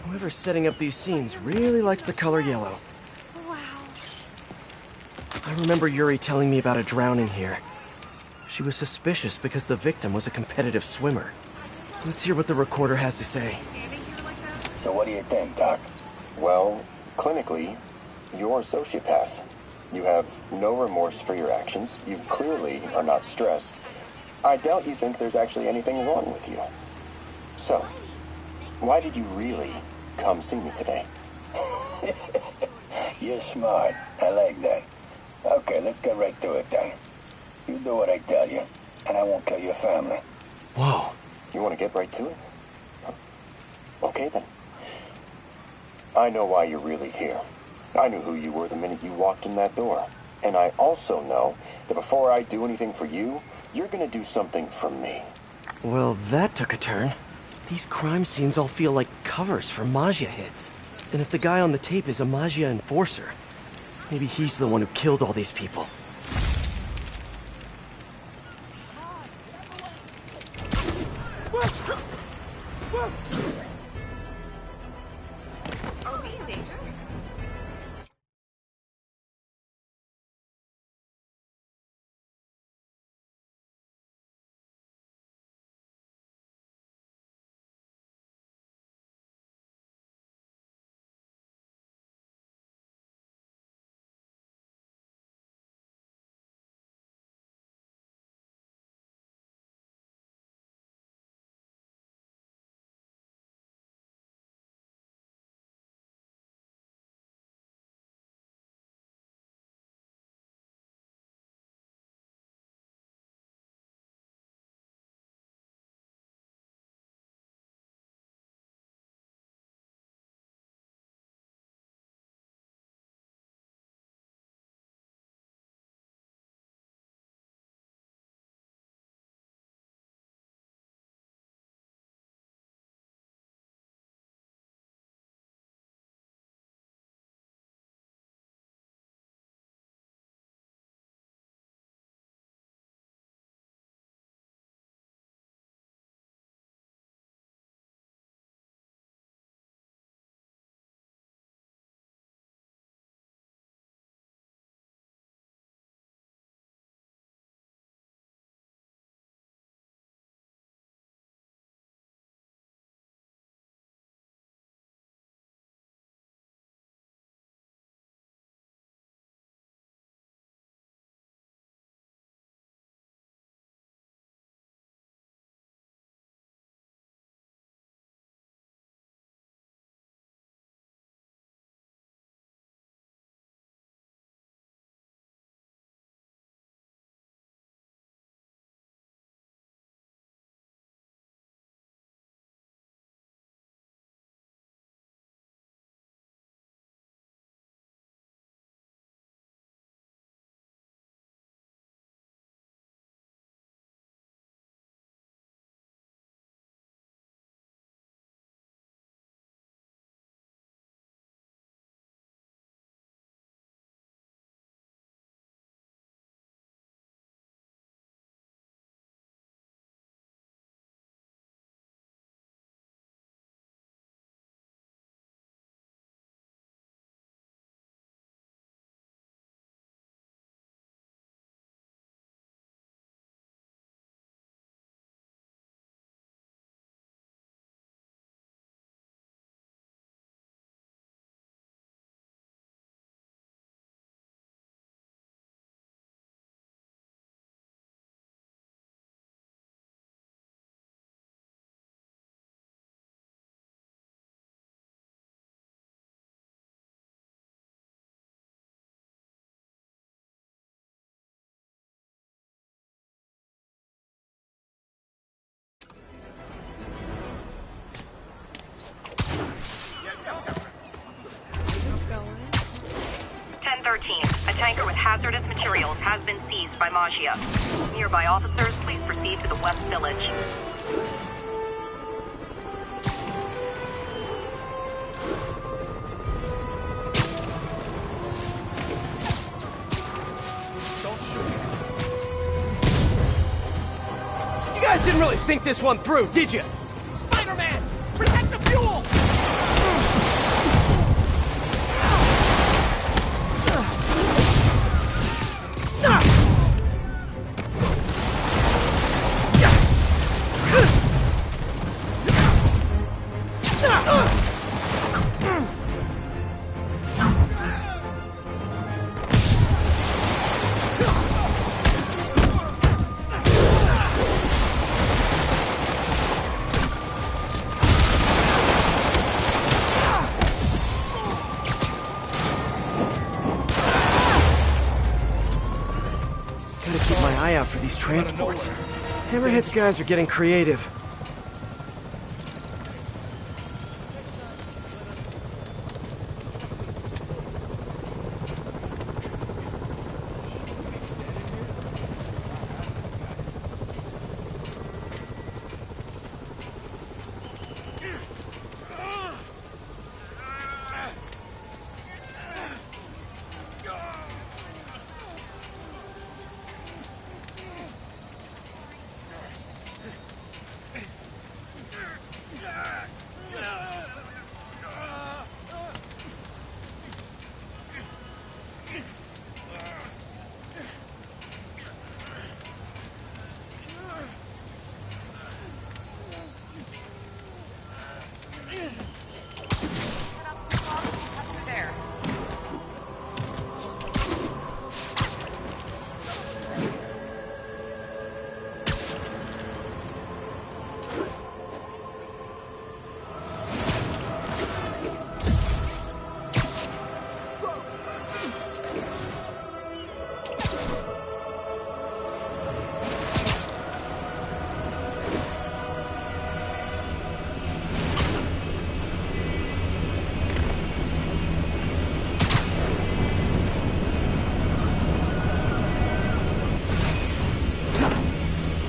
Whoever's setting up these scenes really likes the color yellow. Wow. I remember Yuri telling me about a drowning here. She was suspicious because the victim was a competitive swimmer. Let's hear what the recorder has to say. So what do you think, Doc? Well, clinically, you're a sociopath. You have no remorse for your actions. You clearly are not stressed. I doubt you think there's actually anything wrong with you. So, why did you really come see me today? You're smart. I like that. Okay, let's get right to it then. You do what I tell you, and I won't kill your family. Whoa. You want to get right to it? Okay then. I know why you're really here. I knew who you were the minute you walked in that door. And I also know that before I do anything for you, you're gonna do something for me. Well, that took a turn. These crime scenes all feel like covers for Maggia hits. And if the guy on the tape is a Maggia enforcer, maybe he's the one who killed all these people. Are we in danger? A tanker with hazardous materials has been seized by Maggia. Nearby officers, please proceed to the West Village. You guys didn't really think this one through, did you? Spider-Man! Protect the fuel! Gotta keep my eye out for these transports. Hammerhead's guys are getting creative.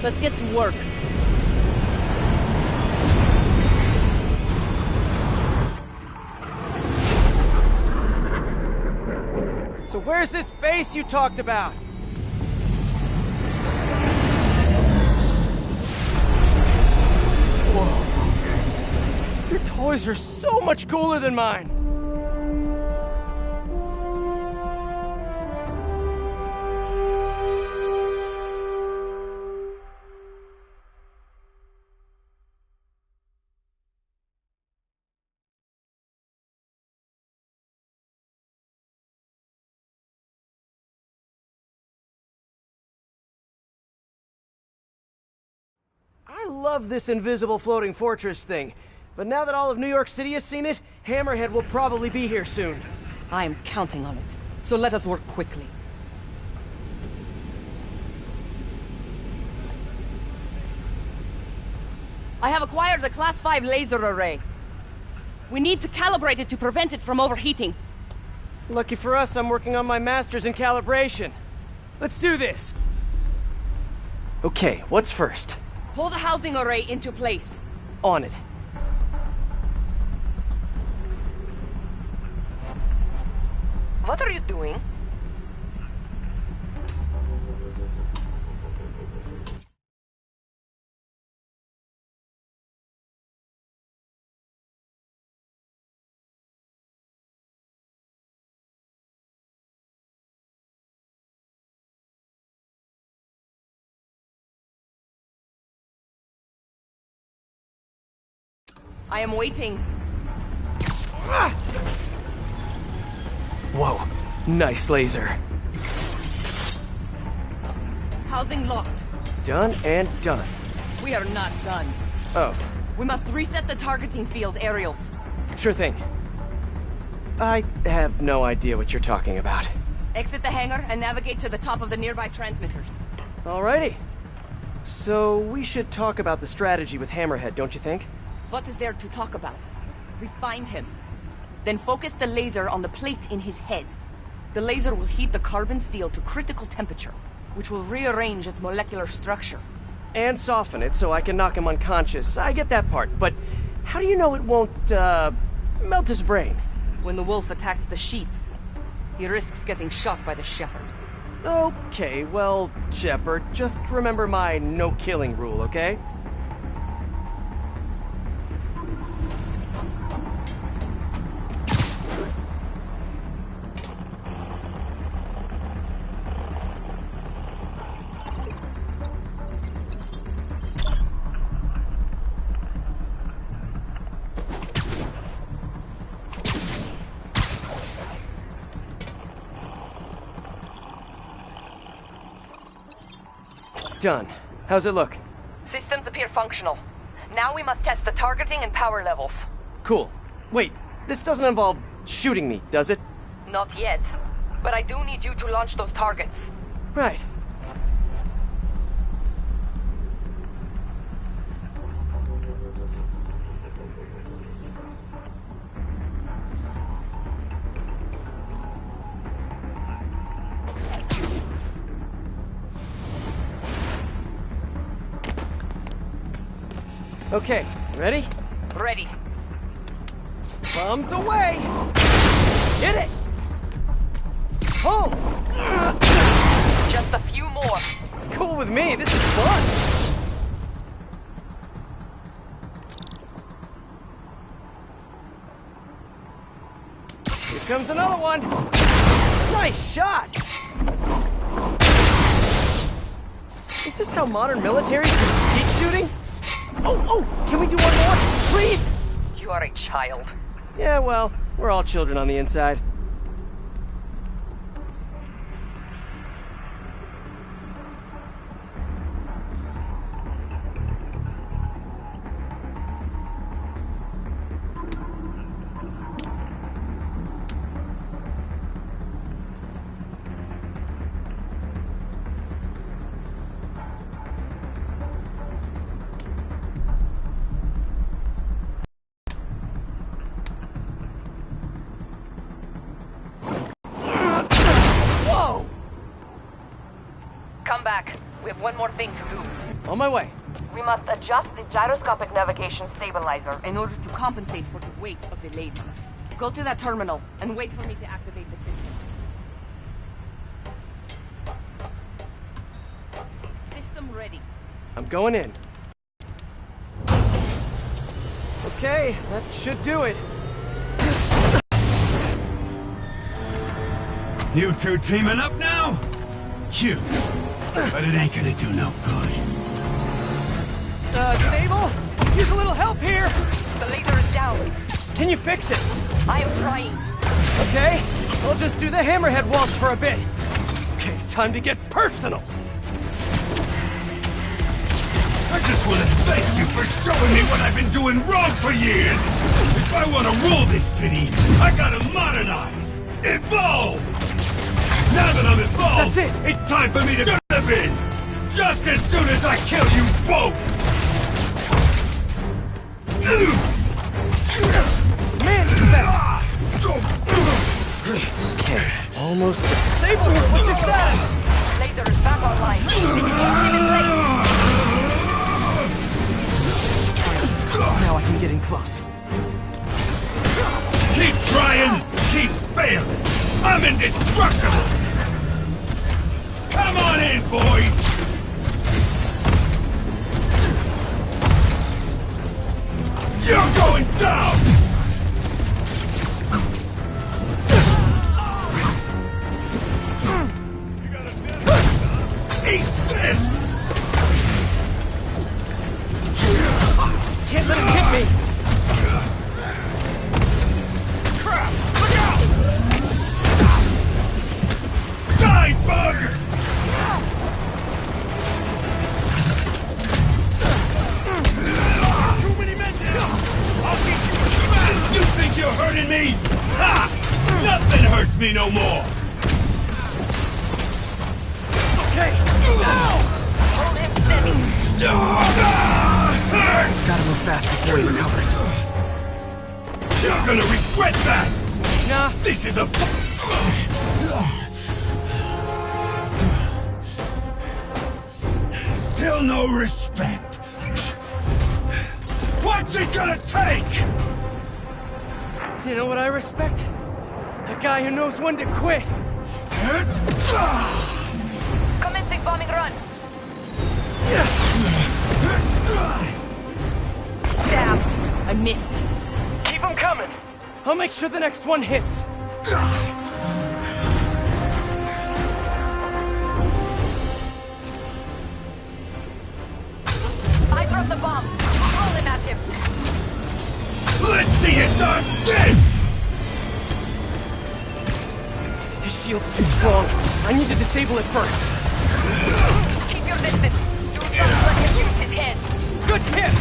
Let's get to work. So where's this base you talked about? Whoa. Your toys are so much cooler than mine. I love this invisible floating fortress thing, but now that all of New York City has seen it, Hammerhead will probably be here soon. I am counting on it, so let us work quickly. I have acquired a Class 5 laser array. We need to calibrate it to prevent it from overheating. Lucky for us, I'm working on my master's in calibration. Let's do this! Okay, what's first? Pull the housing array into place. On it. What are you doing? I am waiting. Whoa, nice laser. Housing locked. Done and done. We are not done. Oh. We must reset the targeting field aerials. Sure thing. I have no idea what you're talking about. Exit the hangar and navigate to the top of the nearby transmitters. Alrighty. So we should talk about the strategy with Hammerhead, don't you think? What is there to talk about? We find him. Then focus the laser on the plate in his head. The laser will heat the carbon steel to critical temperature, which will rearrange its molecular structure. And soften it so I can knock him unconscious. I get that part, but how do you know it won't, melt his brain? When the wolf attacks the sheep, he risks getting shot by the shepherd. Okay, well, Shepard, just remember my no-killing rule, okay? Done. How's it look? Systems appear functional. Now we must test the targeting and power levels. Cool. Wait, this doesn't involve shooting me, does it? Not yet. But I do need you to launch those targets. Right. Okay, ready? Ready. Bombs away! Hit it! Pull! Just a few more. Cool with me, this is fun! Here comes another one! Nice shot! Is this how modern militaries do skeet shooting? Oh, can we do one more, please? You are a child. Yeah, well, we're all children on the inside. Come back. We have one more thing to do. On my way. We must adjust the gyroscopic navigation stabilizer in order to compensate for the weight of the laser. Go to that terminal and wait for me to activate the system. System ready. I'm going in. Okay, that should do it. You two teaming up now? Cute. But it ain't gonna do no good. Sable? Use a little help here! The laser is down. Can you fix it? I am trying. Okay, I'll just do the hammerhead waltz for a bit. Okay, time to get personal! I just want to thank you for showing me what I've been doing wrong for years! If I want to rule this city, I gotta modernize! Evolve! Now that I'm involved, that's it! It's time for me to should have been! Just as soon as I kill you both! Man, okay, almost there. Sable, what's your status? Laser is back online. Keep in place. Now I can get in close. Keep trying, keep failing. I'm indestructible. Come on in, boys. You're going down. Eat this. Can't let him hit me! Crap! Look out! Die, bug! Too many men down! I'll teach you what you got! You think you're hurting me? Ha! Nothing hurts me no more! Okay! Now! Hold him steady. Gotta move fast before he recovers. You're gonna regret that! Nah. This is a... Still no respect. What's it gonna take? Do you know what I respect? A guy who knows when to quit. Commencing bombing run. Damn, I missed. Keep them coming. I'll make sure the next one hits. I dropped the bomb. Roll him at him. Let's see it done this! His shield's too strong. I need to disable it first. Keep your distance. Let him use his head. Good tip!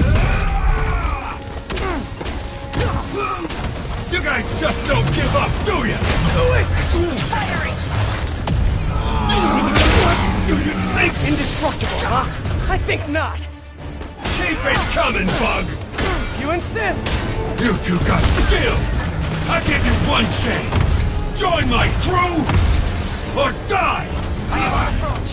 You guys just don't give up, do you? Do it! Firing! Do you think? Indestructible, huh? I think not. Keep it coming, Bug! You insist! You two got skills! I give you one chance! Join my crew, or die! I have an approach.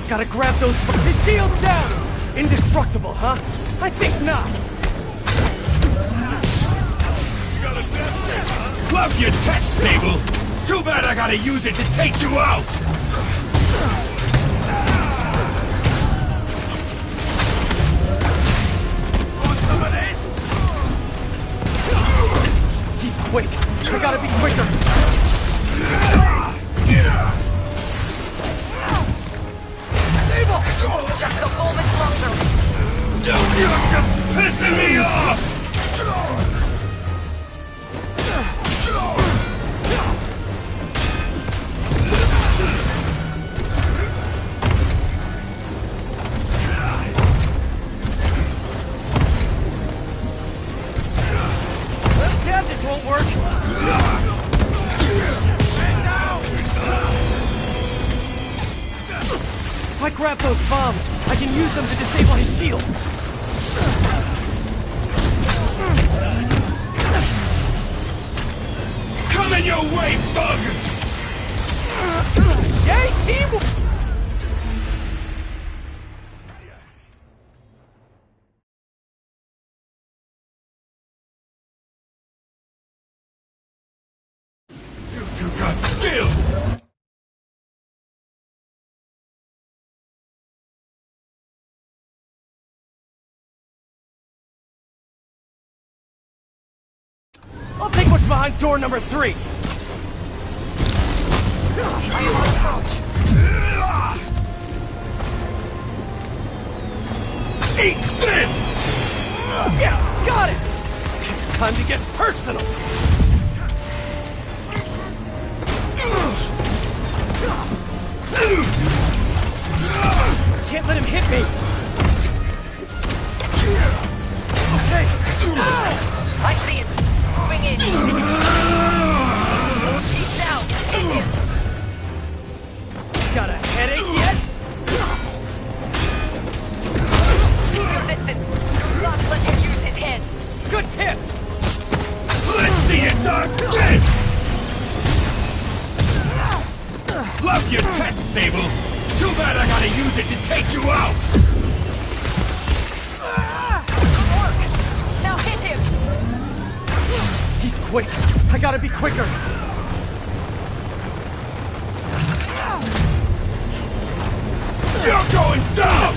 Gotta grab those... His shield's down! Indestructible, huh? I think not. Love your tech, Sable! Too bad I gotta use it to take you out! Want some of this? He's quick. I gotta be quicker. Sable! Just a moment longer. You're just pissing me off! Gadgets won't work. If I grab those bombs, I can use them to disable his shield. Coming your way, Bug! Yay, Steve! You got skills! I'll take what's behind door number 3. Eat this! Yes, got it! Time to get personal! Can't let him hit me! Okay! I see it. Moving in. He's down. Hit him. Got a headache yet? Keep your distance. Do not let him use his head. Good tip! Let's see it done! This! Love your tech, Sable! Too bad I gotta use it to take you out! Good work. Now hit him. He's quick. I gotta be quicker. You're going down!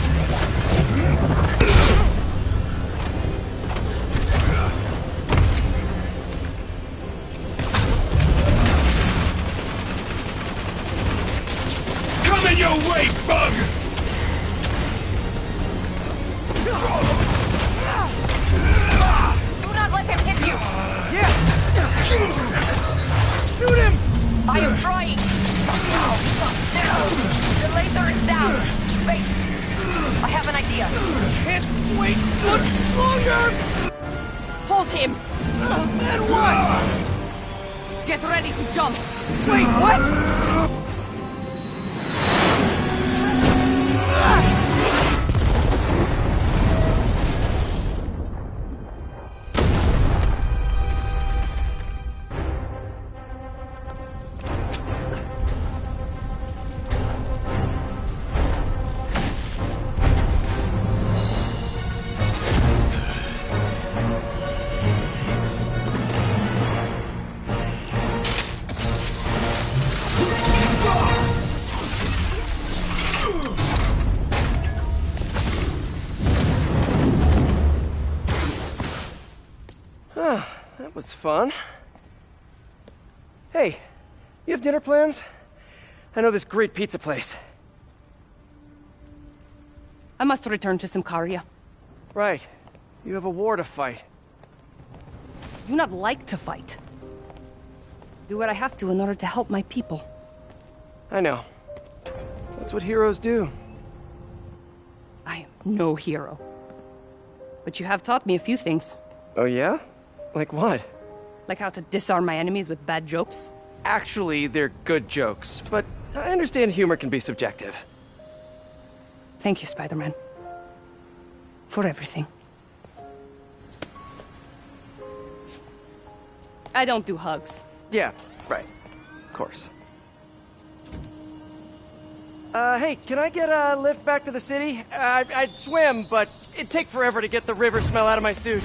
Coming your way, Bug! Do not let him hit you. Yeah! Shoot him! I am trying. The laser is down. Wait. I have an idea. Can't wait much longer! Pulse him. Then what? Get ready to jump. Wait, what? That was fun. Hey, you have dinner plans? I know this great pizza place. I must return to Simcaria. Right. You have a war to fight. Do not like to fight. Do what I have to in order to help my people. I know. That's what heroes do. I am no hero. But you have taught me a few things. Oh yeah? Like what? Like how to disarm my enemies with bad jokes. Actually, they're good jokes, but I understand humor can be subjective. Thank you, Spider-Man. For everything. I don't do hugs. Yeah, right. Of course. Hey, can I get a lift back to the city? I'd swim, but it'd take forever to get the river smell out of my suit.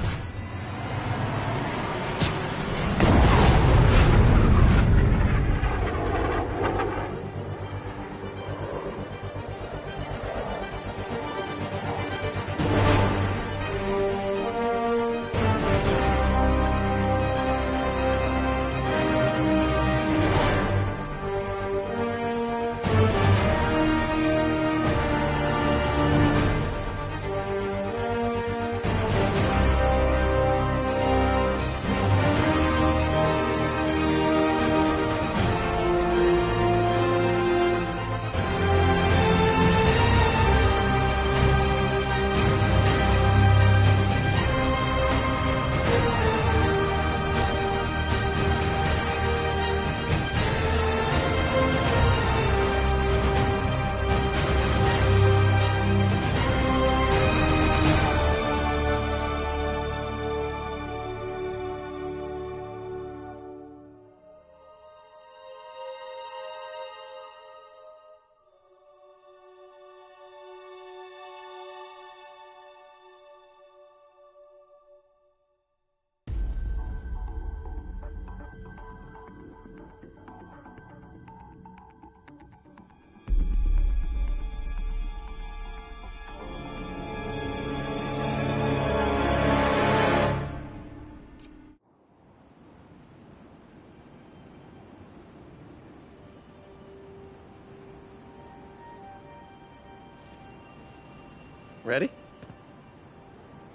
Ready?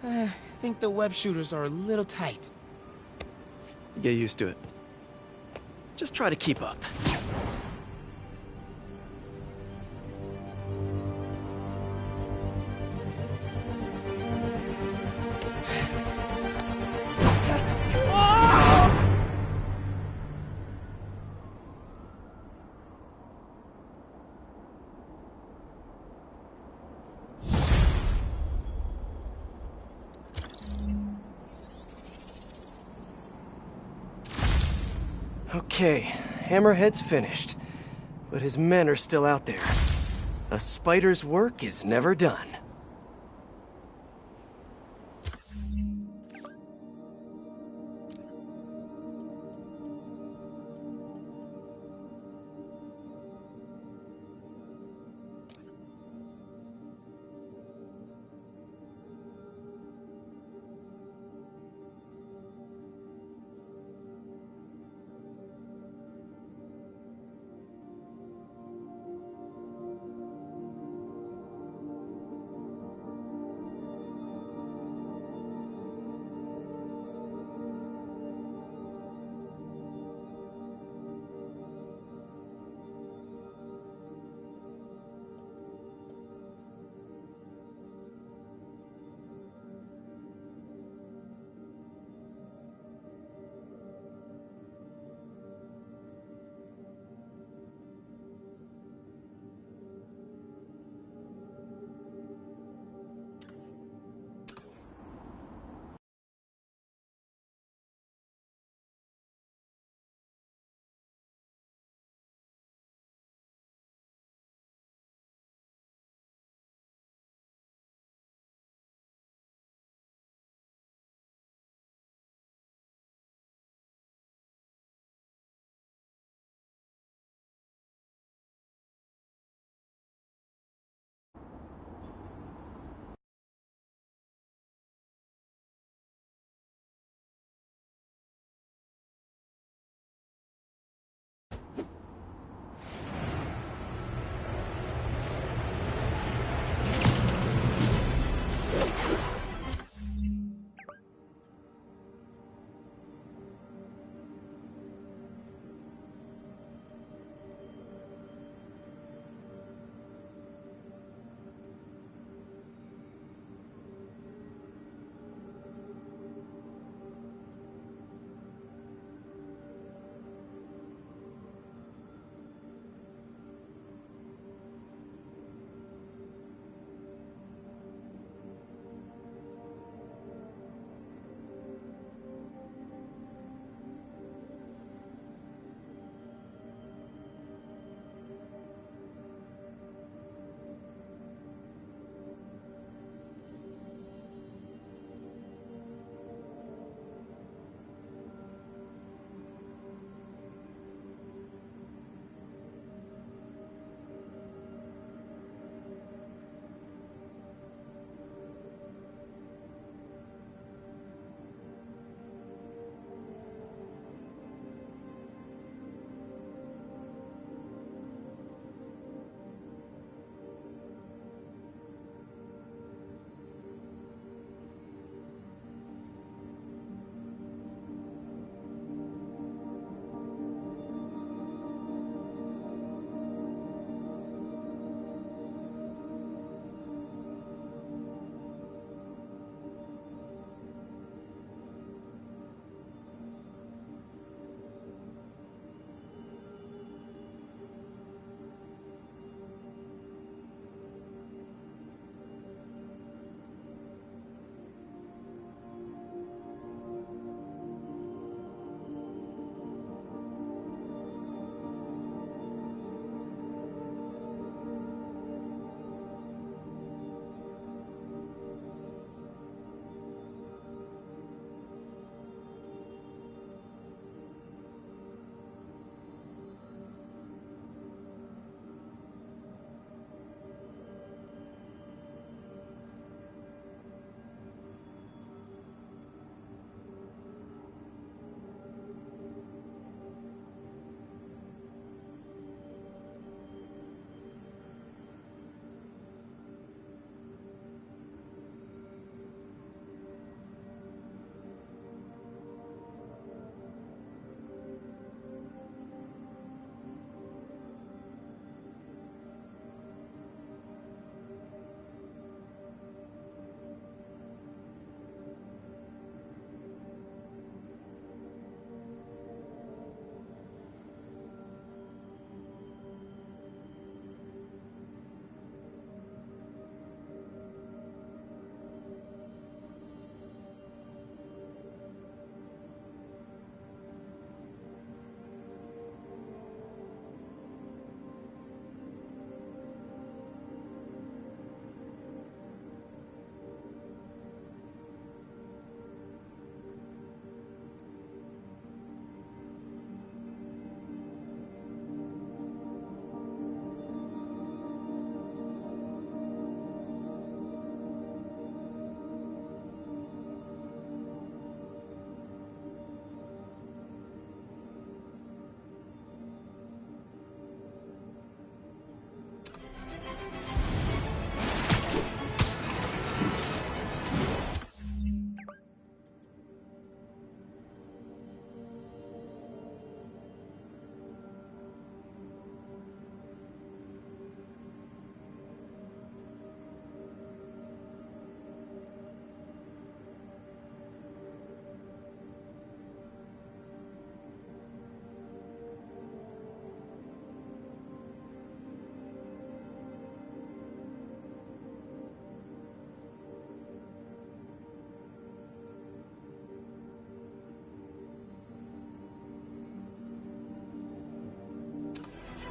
I think the web shooters are a little tight. Get used to it. Just try to keep up. Okay, Hammerhead's finished, but his men are still out there. A spider's work is never done.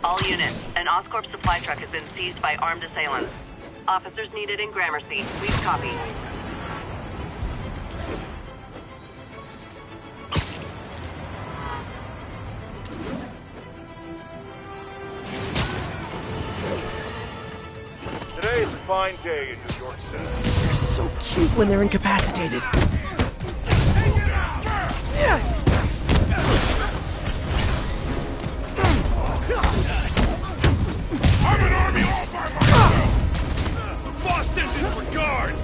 All units, an Oscorp supply truck has been seized by armed assailants. Officers needed in Gramercy. Please copy. Today is a fine day in New York City. They're so cute when they're incapacitated. I'm an army all by myself! Boss engines for guards!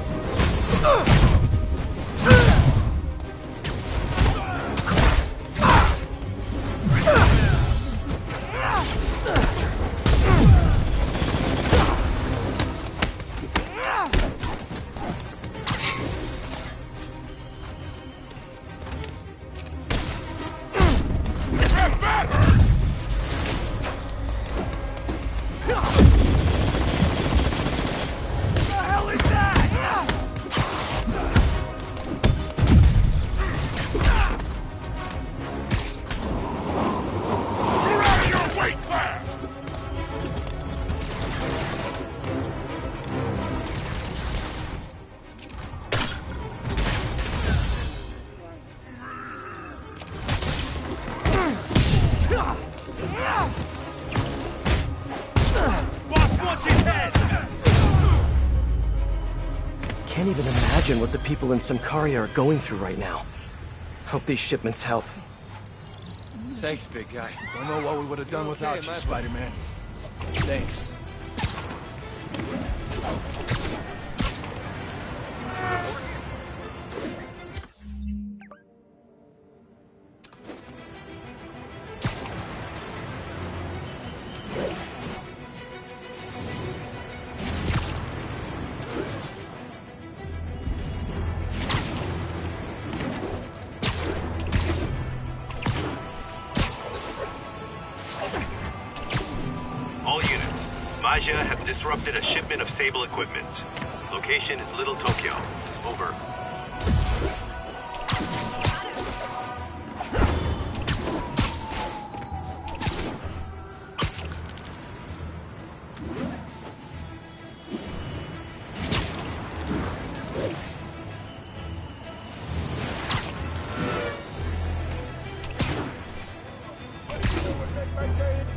Can't even imagine what the people in Symkaria are going through right now. Hope these shipments help. Thanks, big guy. Don't know what we would have done without you, Spider-Man. Thanks. All units, Maja has disrupted a shipment of Sable equipment. Location is Little Tokyo. Over.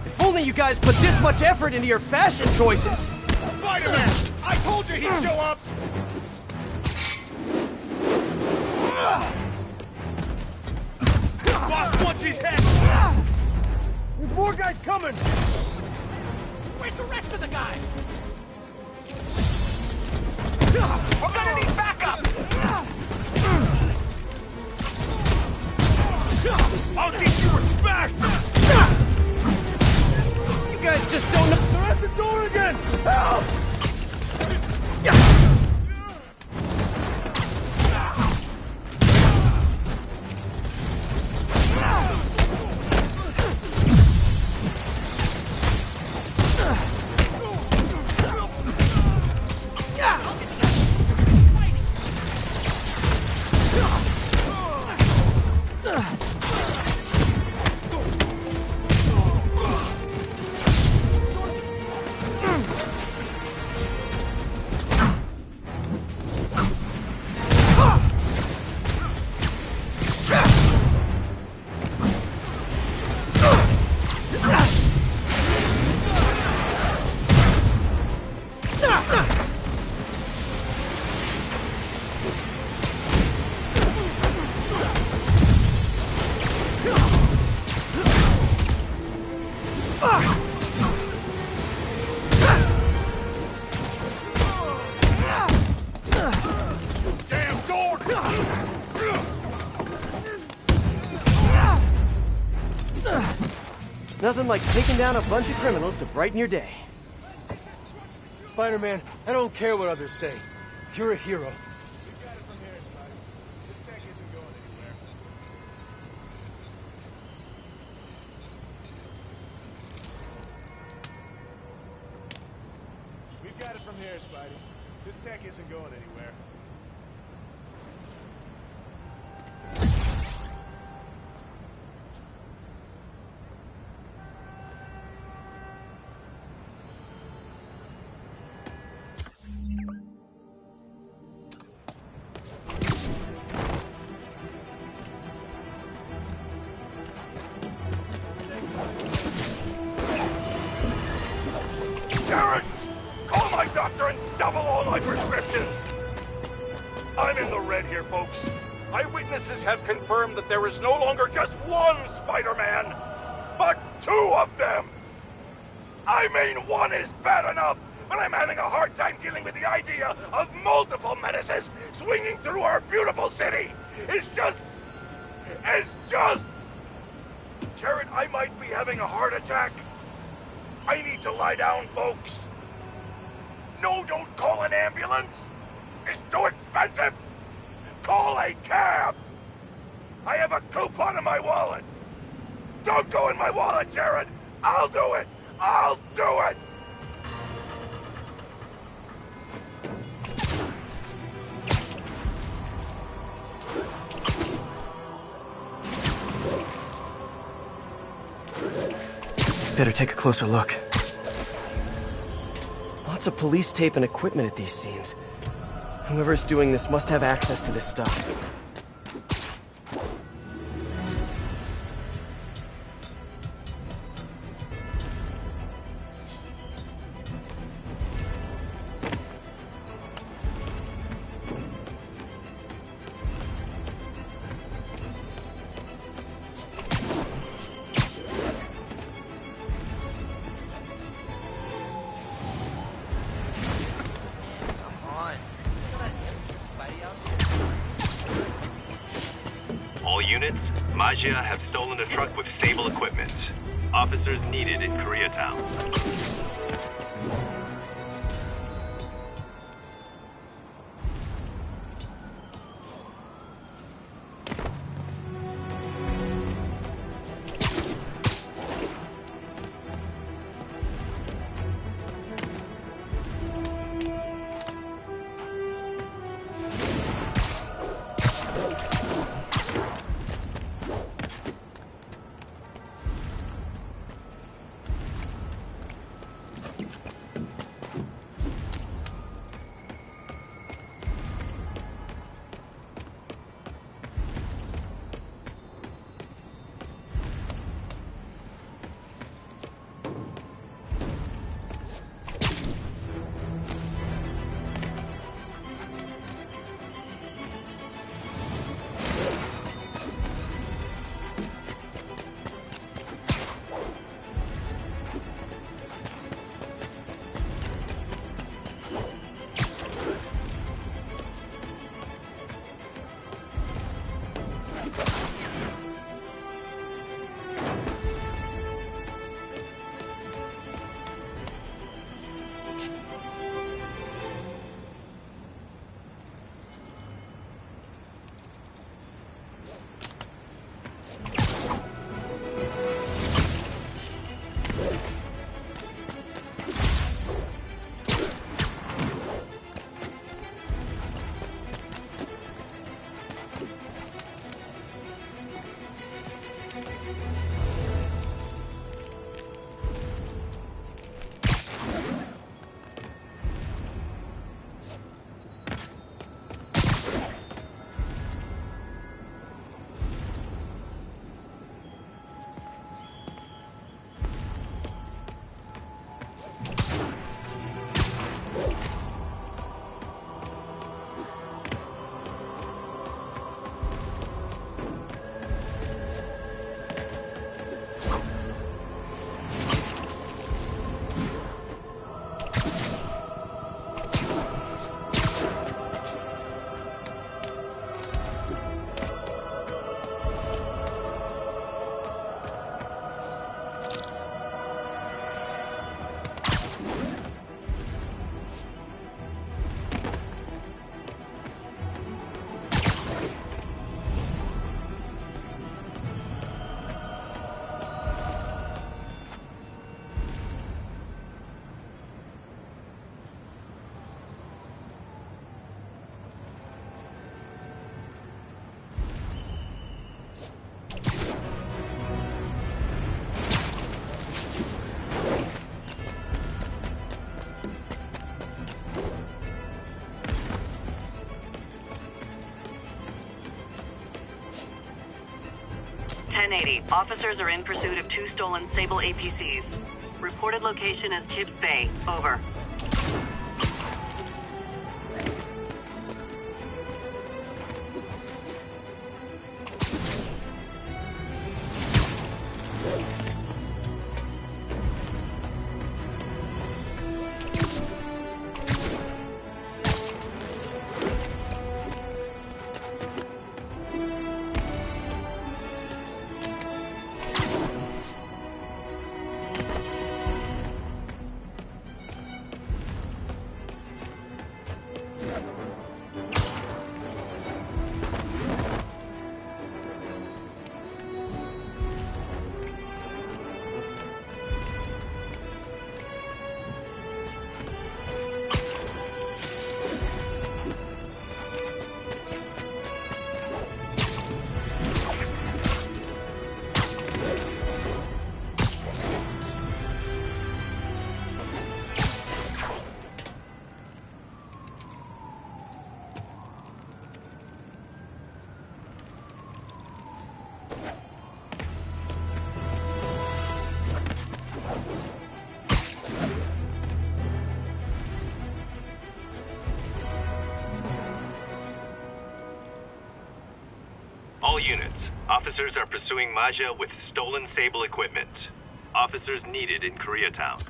If only you guys put this much effort into your fashion choices! Spider-Man! I told you he'd show up! Boss wants his head! There's more guys coming! Where's the rest of the guys? We're gonna need backup! I'll teach you respect! You guys just don't know— They're at the door again! Help! Damn door! Nothing like taking down a bunch of criminals to brighten your day. Spider-Man, I don't care what others say. You're a hero. We've got it from here, Spidey. This tech isn't going anywhere. double all my prescriptions! I'm in the red here, folks. Eyewitnesses have confirmed that there is no longer just one Spider-Man, but two of them! I mean, one is bad enough, but I'm having a hard time dealing with the idea of multiple menaces swinging through our beautiful city! It's just... Jared, I might be having a heart attack. I need to lie down, folks. No, don't call an ambulance. It's too expensive. Call a cab. I have a coupon in my wallet. Don't go in my wallet, Jared. I'll do it. I'll do it. Better take a closer look. Lots of police tape and equipment at these scenes. Whoever's doing this must have access to this stuff. All units, Magia have stolen a truck with Sable equipment. Officers needed in Koreatown. Officers are in pursuit of 2 stolen Sable APCs. Reported location is Chips Bay. Over. units. Officers are pursuing Maja with stolen Sable equipment. Officers needed in Koreatown.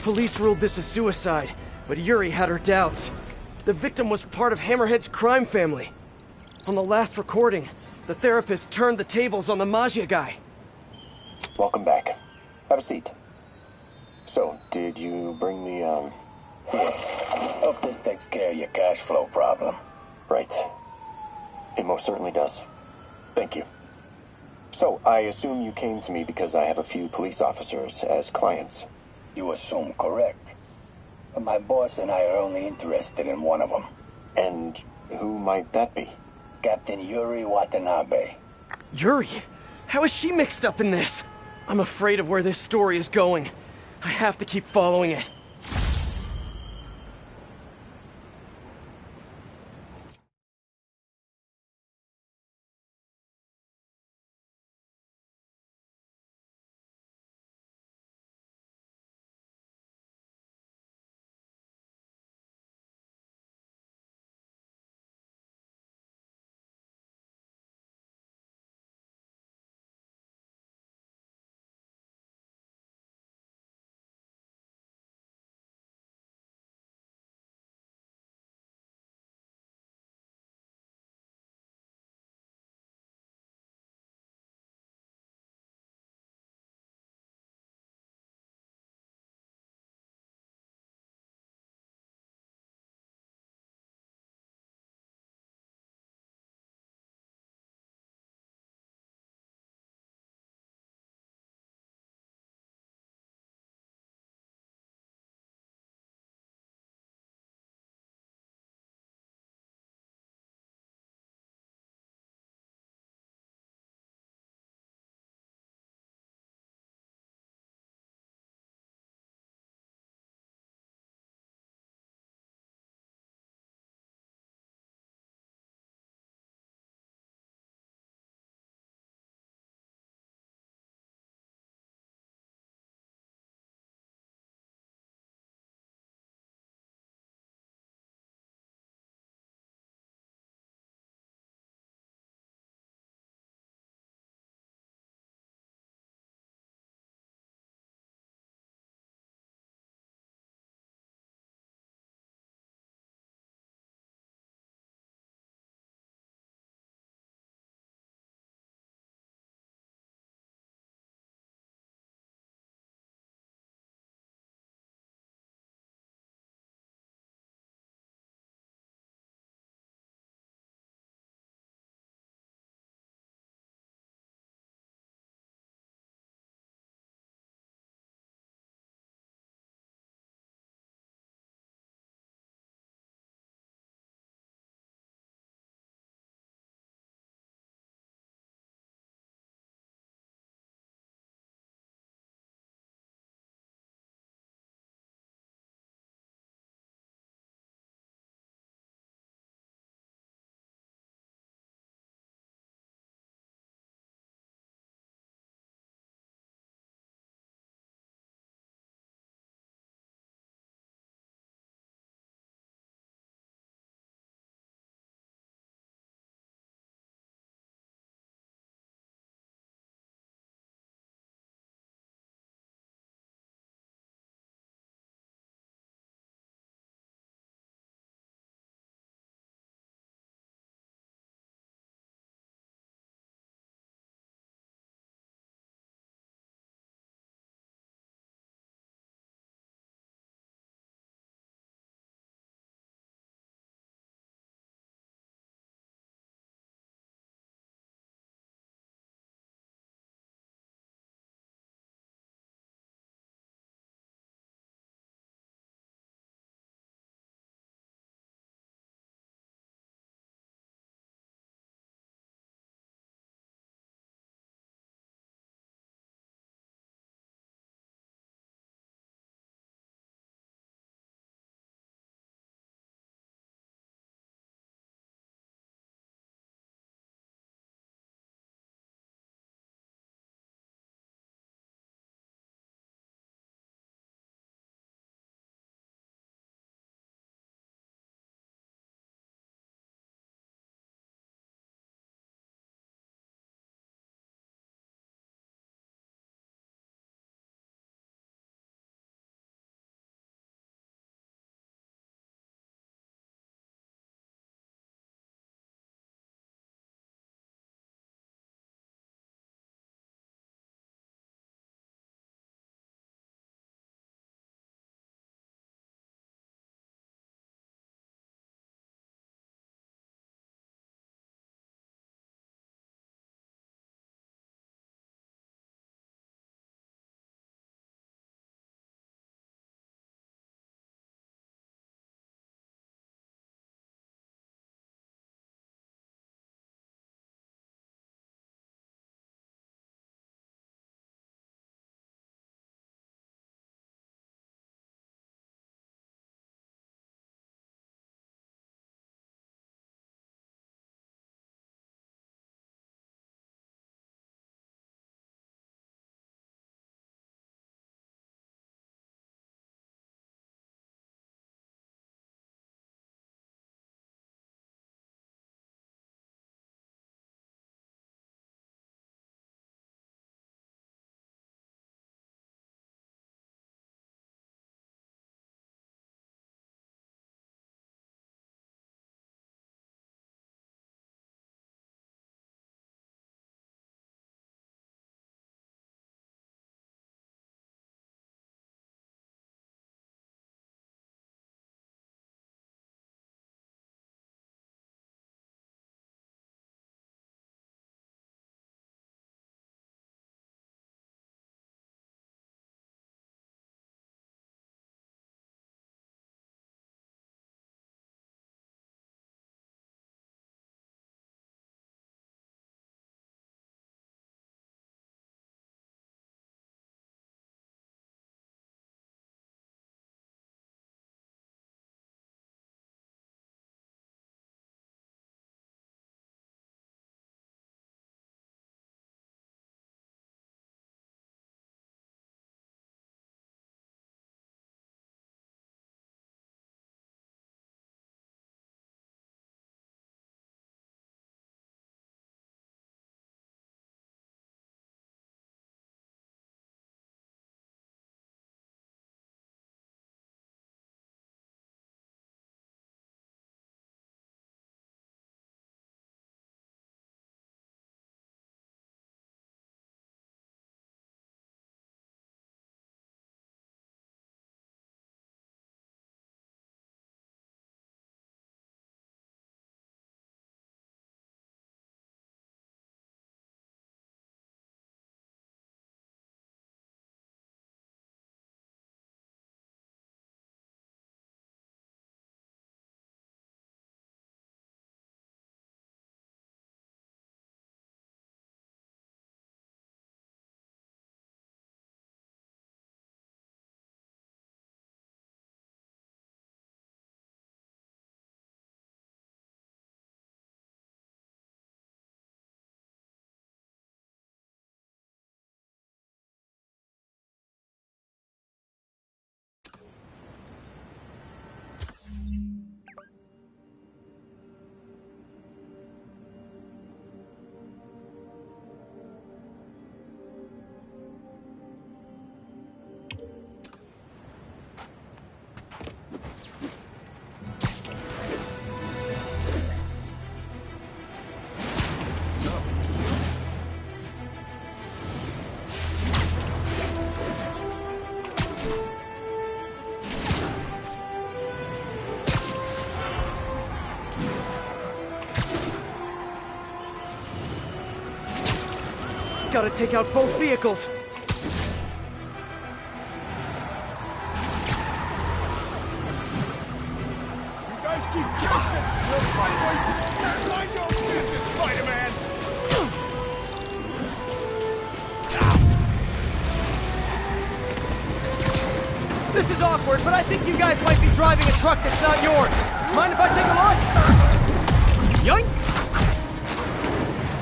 Police ruled this a suicide, but Yuri had her doubts. The victim was part of Hammerhead's crime family. On the last recording, the therapist turned the tables on the Maggia guy. Welcome back. Have a seat. So, did you bring the, Yeah. Hope this takes care of your cash flow problem. Right. It most certainly does. Thank you. So, I assume you came to me because I have a few police officers as clients. You assume correct. But my boss and I are only interested in one of them. And who might that be? Captain Yuri Watanabe. Yuri? How is she mixed up in this? I'm afraid of where this story is going. I have to keep following it. gotta take out both vehicles. You guys keep chasing! We'll find a way to mind your business, Spider-Man! This is awkward, but I think you guys might be driving a truck that's not yours. Mind if I take a look? Yoink!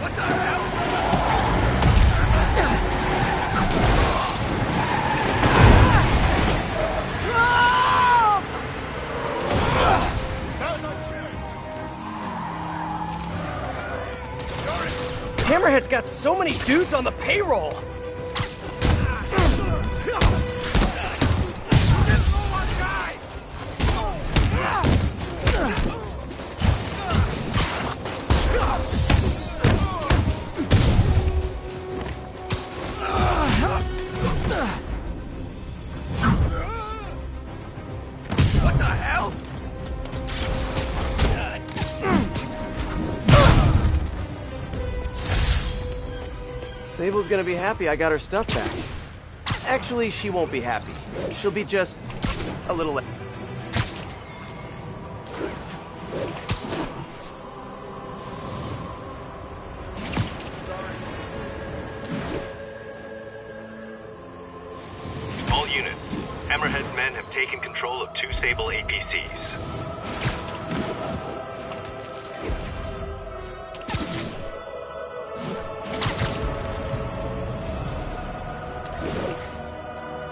What the hell? Hammerhead's got so many dudes on the payroll. What the hell? Sable's gonna be happy I got her stuff back. Actually, she won't be happy. She'll be just a little... All units, Hammerhead's men have taken control of 2 Sable APCs.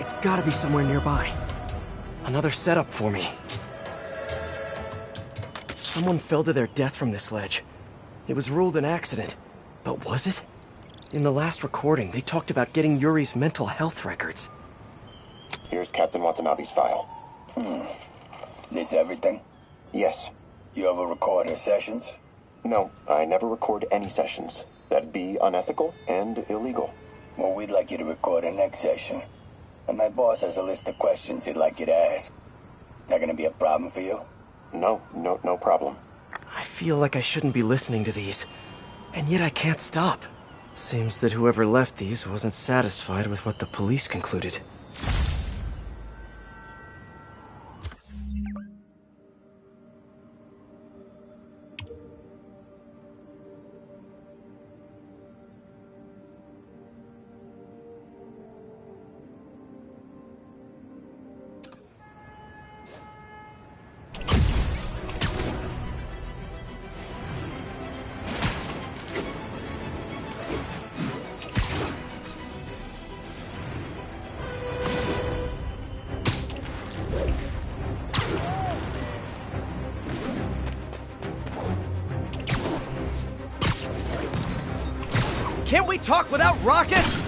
It's gotta be somewhere nearby. Another setup for me. Someone fell to their death from this ledge. It was ruled an accident. But was it? In the last recording, they talked about getting Yuri's mental health records. Here's Captain Watanabe's file. This everything? Yes. You ever record her sessions? No, I never record any sessions. That'd be unethical and illegal. Well, we'd like you to record our next session. And my boss has a list of questions he'd like you to ask. That gonna be a problem for you? No problem. I feel like I shouldn't be listening to these. And yet I can't stop. Seems that whoever left these wasn't satisfied with what the police concluded. Can't we talk without rockets?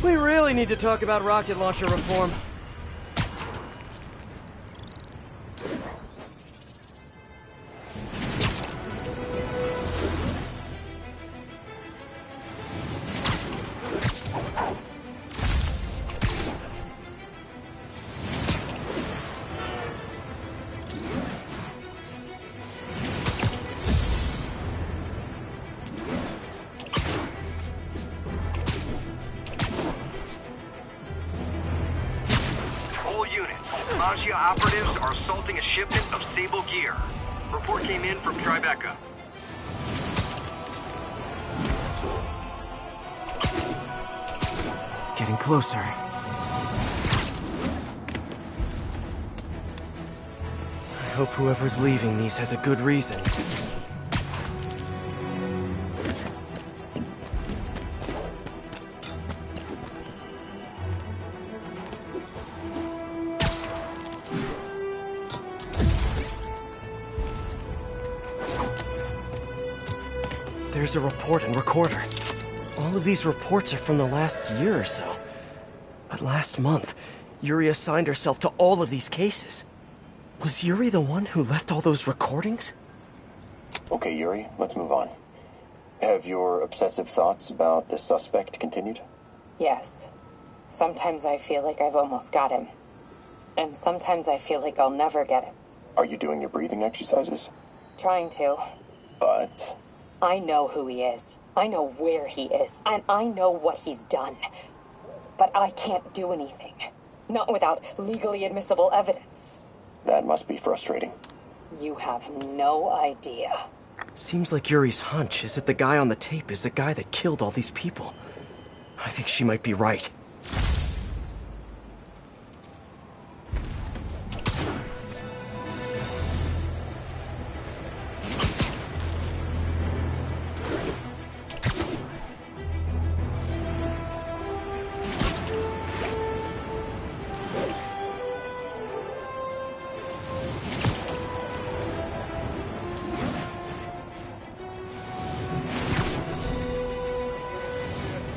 We really need to talk about rocket launcher reform. Magia operatives are assaulting a shipment of Sable gear. Report came in from Tribeca. Getting closer. I hope whoever's leaving these has a good reason. There's a report and recorder. All of these reports are from the last year or so. But last month, Yuri assigned herself to all of these cases. Was Yuri the one who left all those recordings? Okay, Yuri, let's move on. Have your obsessive thoughts about the suspect continued? Yes. Sometimes I feel like I've almost got him. And sometimes I feel like I'll never get him. Are you doing your breathing exercises? Trying to. But... I know who he is. I know where he is. And I know what he's done. But I can't do anything. Not without legally admissible evidence. That must be frustrating. You have no idea. Seems like Yuri's hunch is that the guy on the tape is the guy that killed all these people. I think she might be right.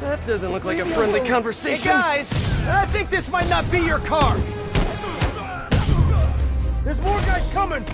That doesn't look like a friendly conversation. Hey guys, I think this might not be your car. There's more guys coming!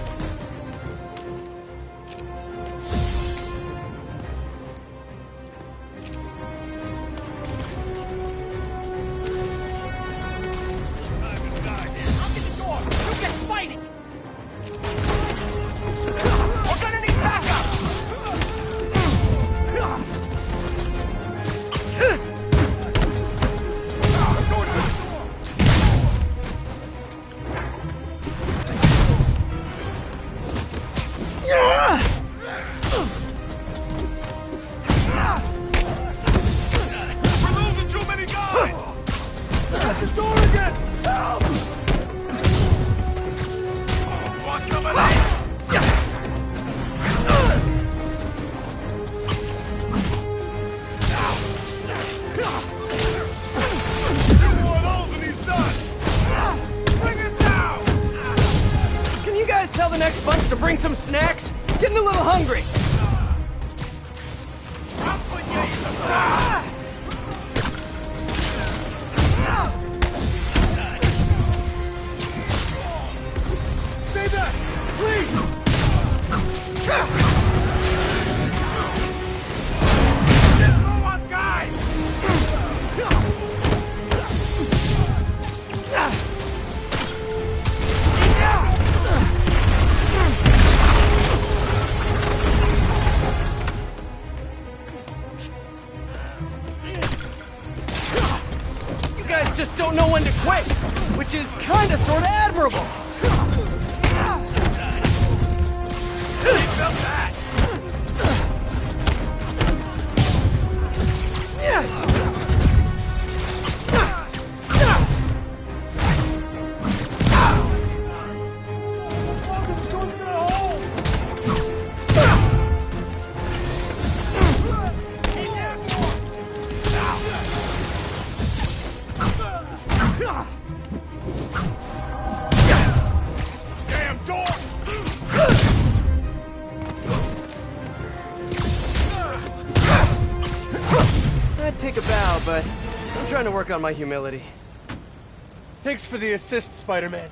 Tell the next bunch to bring some snacks. Getting a little hungry. Stay back, please. There's no one, guys. Just don't know when to quit, which is kinda sorta admirable. I'd take a bow, but I'm trying to work on my humility. Thanks for the assist, Spider-Man.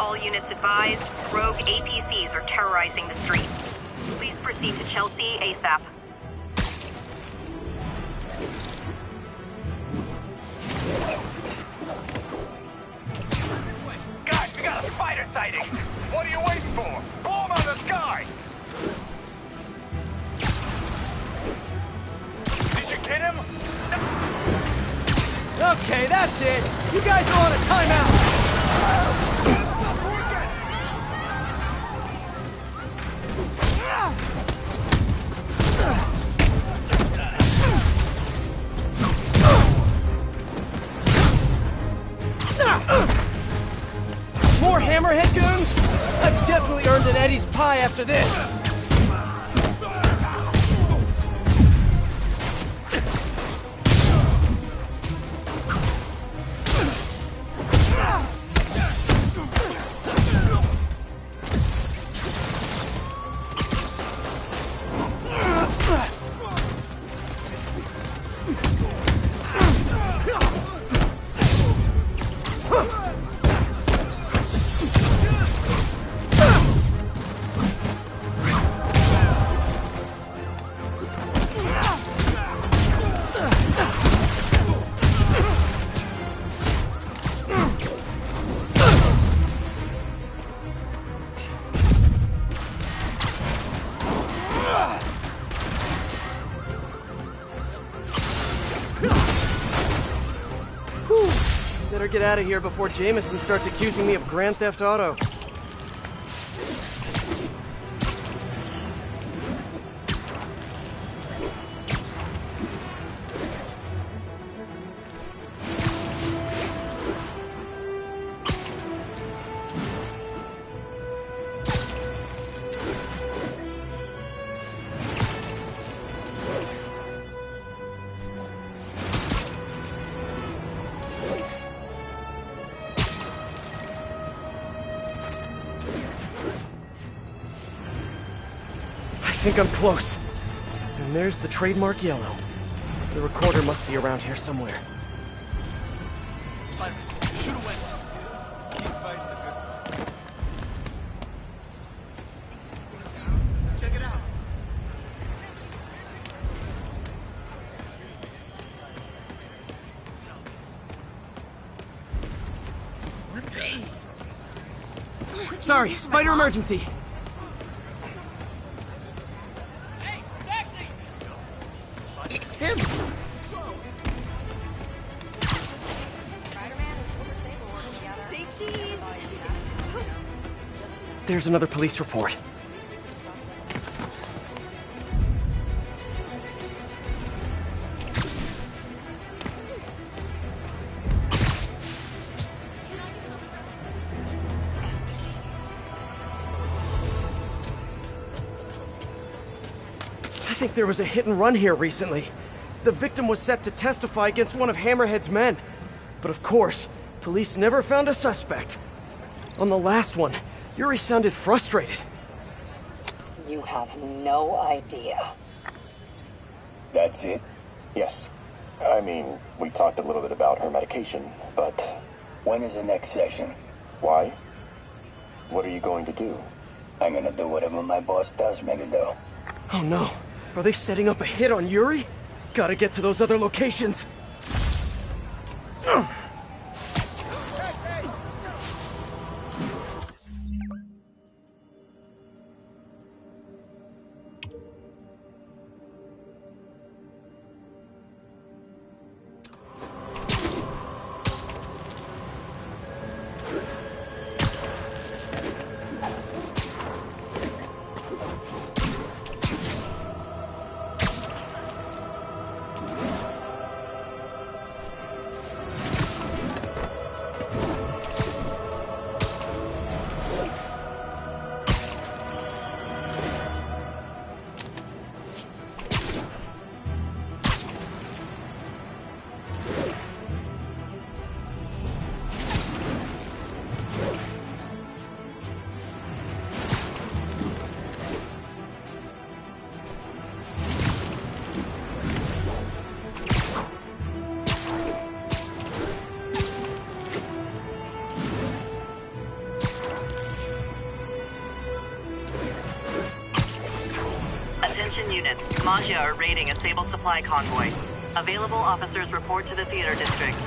All units advised, rogue APCs are terrorizing the streets. Please proceed to Chelsea ASAP. sighting! What are you waiting for? Blow him out of the sky! Did you get him? Okay, that's it! You guys are on a timeout! More hammerhead goons? I've definitely earned an Eddie's pie after this! Better get out of here before Jameson starts accusing me of Grand Theft Auto. I think I'm close. And there's the trademark yellow. The recorder must be around here somewhere. Check it out. Sorry, spider emergency. It's him! There's another police report. I think there was a hit and run here recently. The victim was set to testify against one of Hammerhead's men. But of course, police never found a suspect. On the last one, Yuri sounded frustrated. You have no idea. That's it? Yes. I mean, we talked a little bit about her medication, but... When is the next session? Why? What are you going to do? I'm gonna do whatever my boss tells me to do. Oh no. Are they setting up a hit on Yuri? Gotta get to those other locations. Maggia are raiding a Sable supply convoy. Available officers report to the theater district.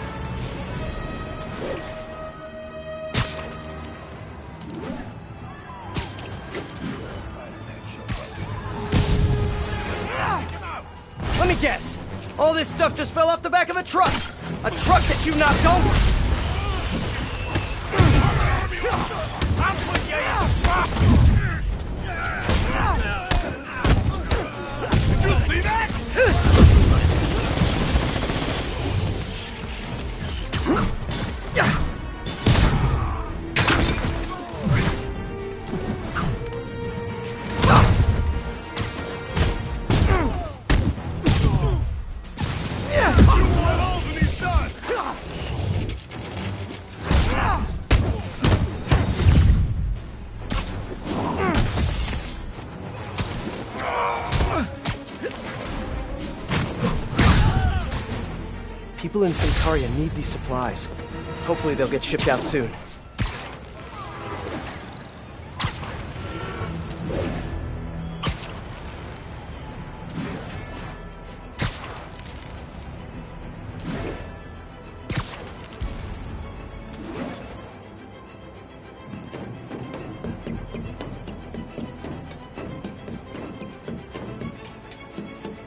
me guess. All this stuff just fell off the back of a truck. A truck that you knocked over. I'll put you in. Did you see that? People in Sincaria need these supplies. Hopefully they'll get shipped out soon.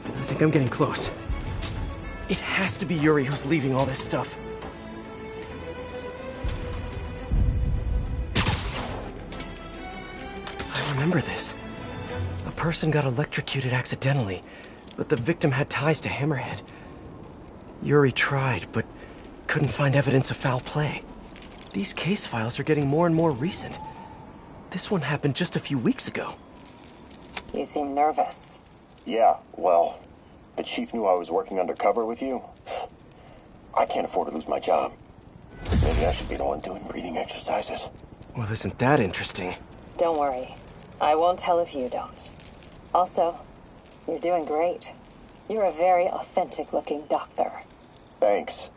I think I'm getting close. It has to be Yuri who's leaving all this stuff. I remember this. A person got electrocuted accidentally, but the victim had ties to Hammerhead. Yuri tried, but couldn't find evidence of foul play. These case files are getting more and more recent. This one happened just a few weeks ago. You seem nervous. Yeah, well, the chief knew I was working undercover with you. I can't afford to lose my job. Maybe I should be the one doing breathing exercises. Well, isn't that interesting? Don't worry. I won't tell if you don't. Also, you're doing great. You're a very authentic-looking doctor. Thanks.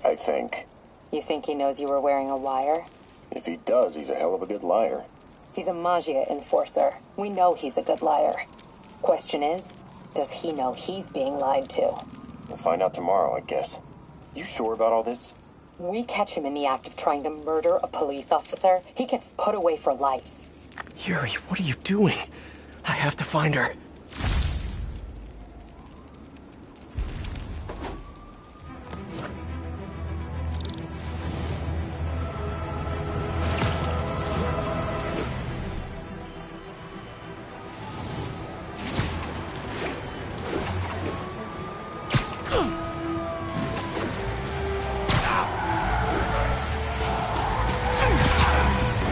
I think. You think he knows you were wearing a wire? If he does, he's a hell of a good liar. He's a Magia enforcer. We know he's a good liar. Question is, does he know he's being lied to? We'll find out tomorrow, I guess. You sure about all this? We catch him in the act of trying to murder a police officer, he gets put away for life. Yuri, what are you doing? I have to find her.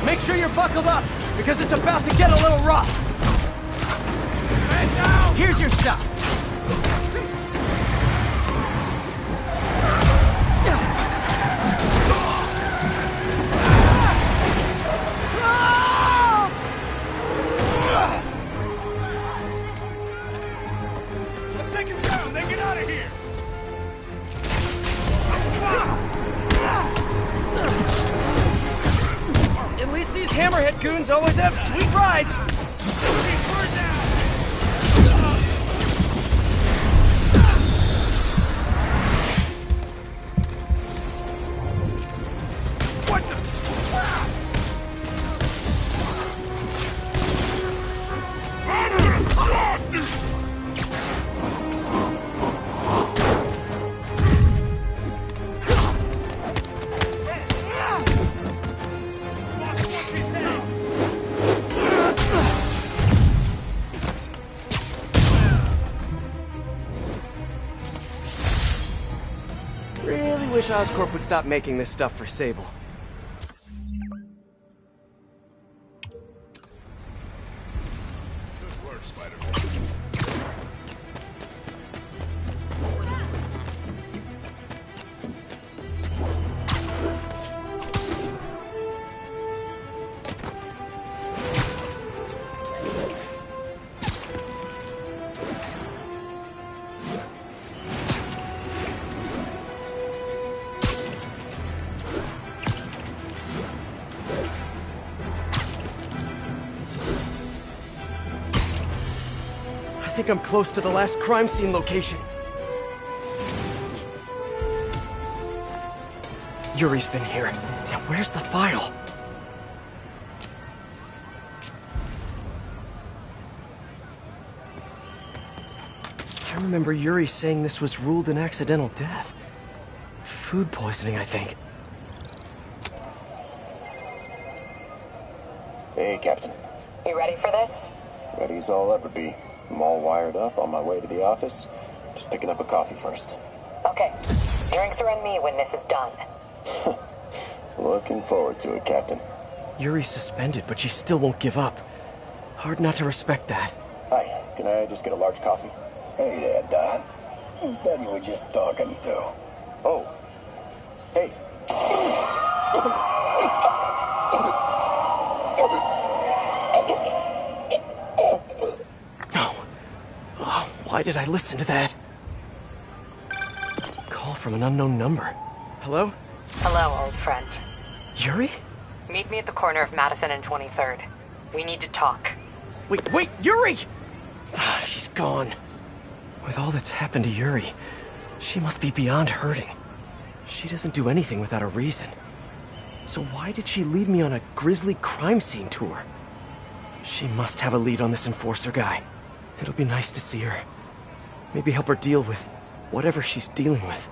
Make sure you're buckled up, because it's about to get a little rough. Here's your stuff. Let's take him down, then get out of here. At least these Hammerhead goons always have sweet rides. Really wish Oscorp would stop making this stuff for Sable. Good work, Spider-Man. I think I'm close to the last crime scene location. Yuri's been here. Now where's the file? I remember Yuri saying this was ruled an accidental death. Food poisoning, I think. Hey, Captain. You ready for this? Ready as I'll ever be. I'm all wired up, on my way to the office. Just picking up a coffee first. Okay. Drinks are on me when this is done. Looking forward to it, Captain. Yuri's suspended, but she still won't give up. Hard not to respect that. Hi, can I just get a large coffee? Hey there, Don. Who's that you were just talking to? Oh. Hey. No. Oh, why did I listen to that? Call from an unknown number. Hello? Hello, old friend. Yuri? Meet me at the corner of Madison and 23rd. We need to talk. Wait, Yuri! She's gone. With all that's happened to Yuri, she must be beyond hurting. She doesn't do anything without a reason. So why did she lead me on a grisly crime scene tour? She must have a lead on this enforcer guy. It'll be nice to see her. Maybe help her deal with whatever she's dealing with.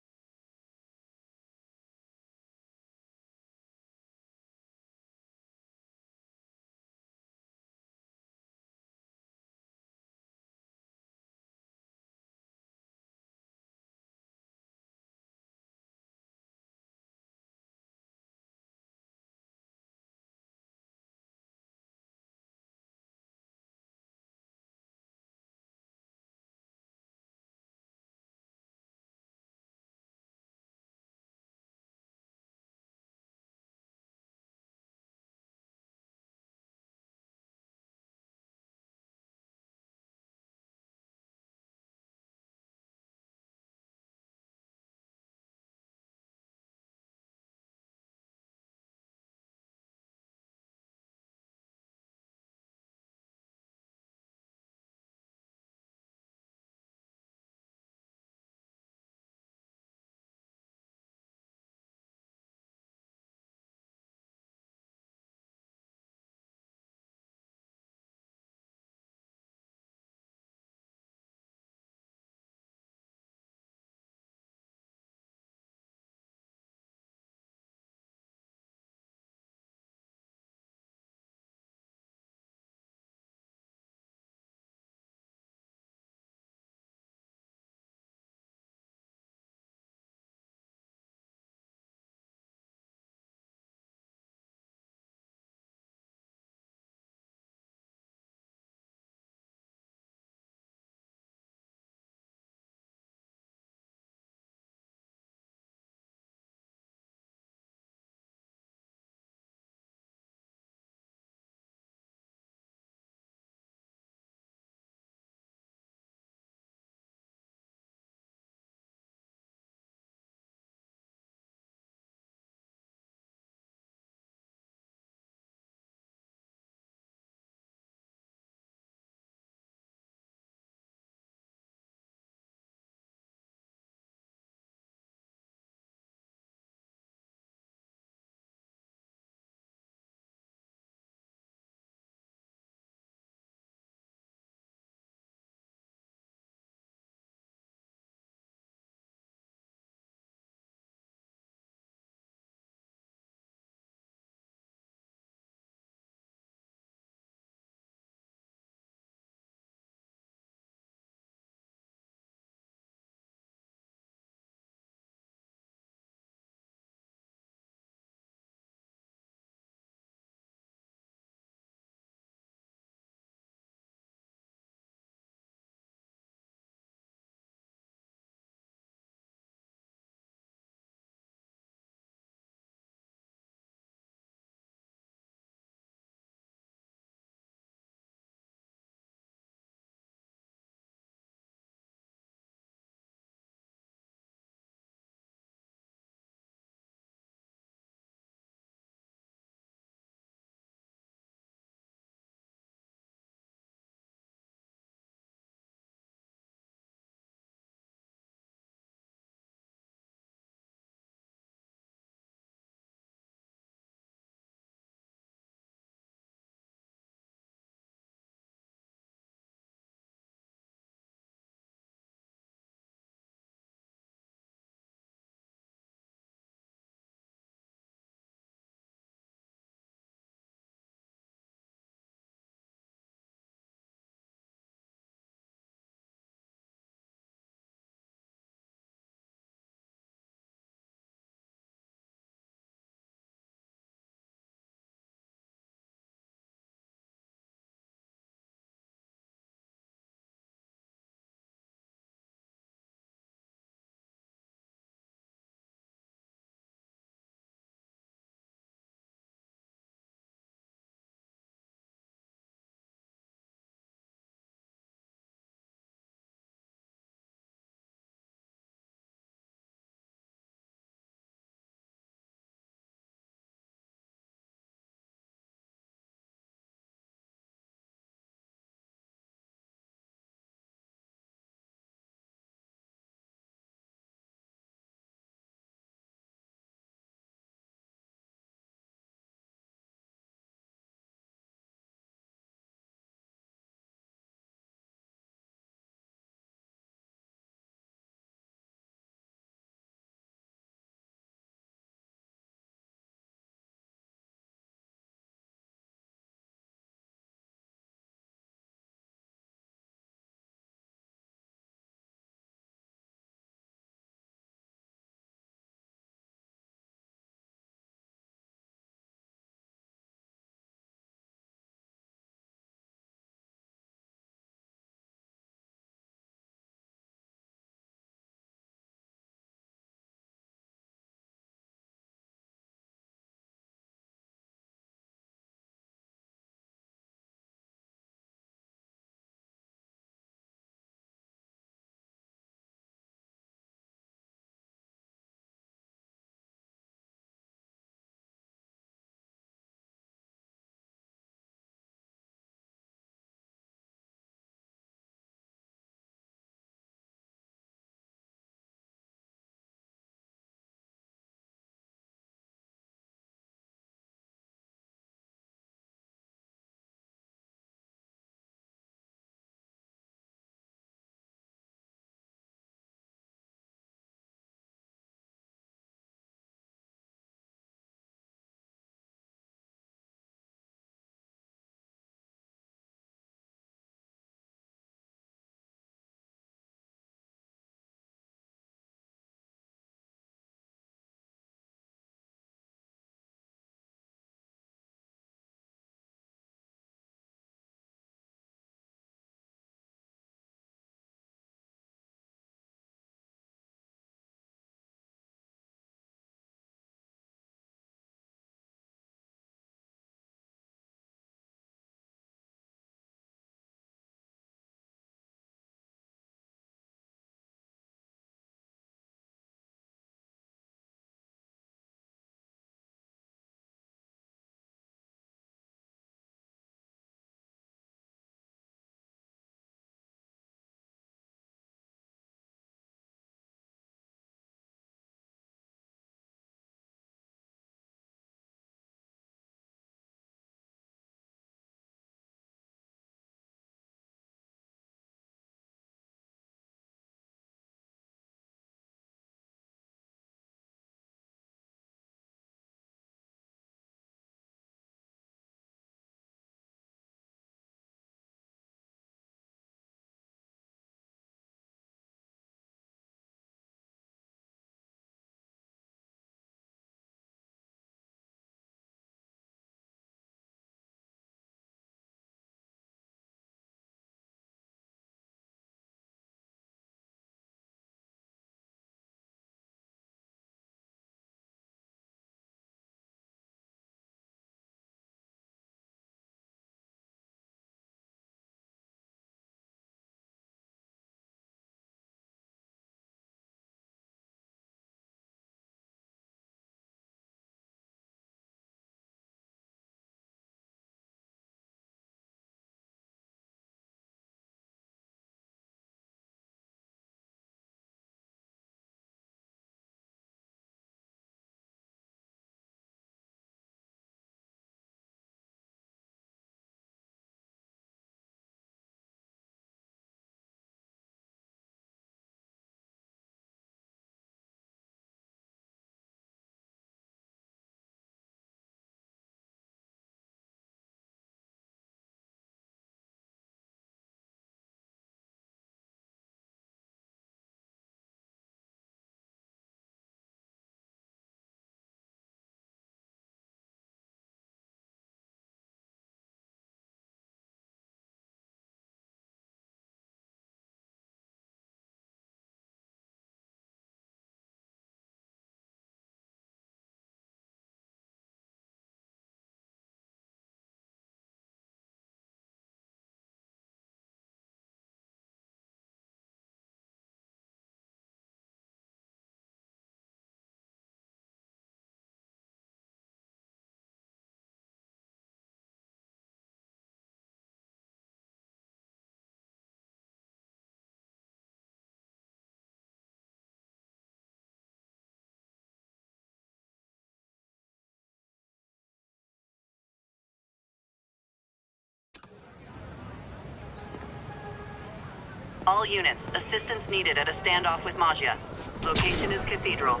All units, assistance needed at a standoff with Maggia. Location is Cathedral.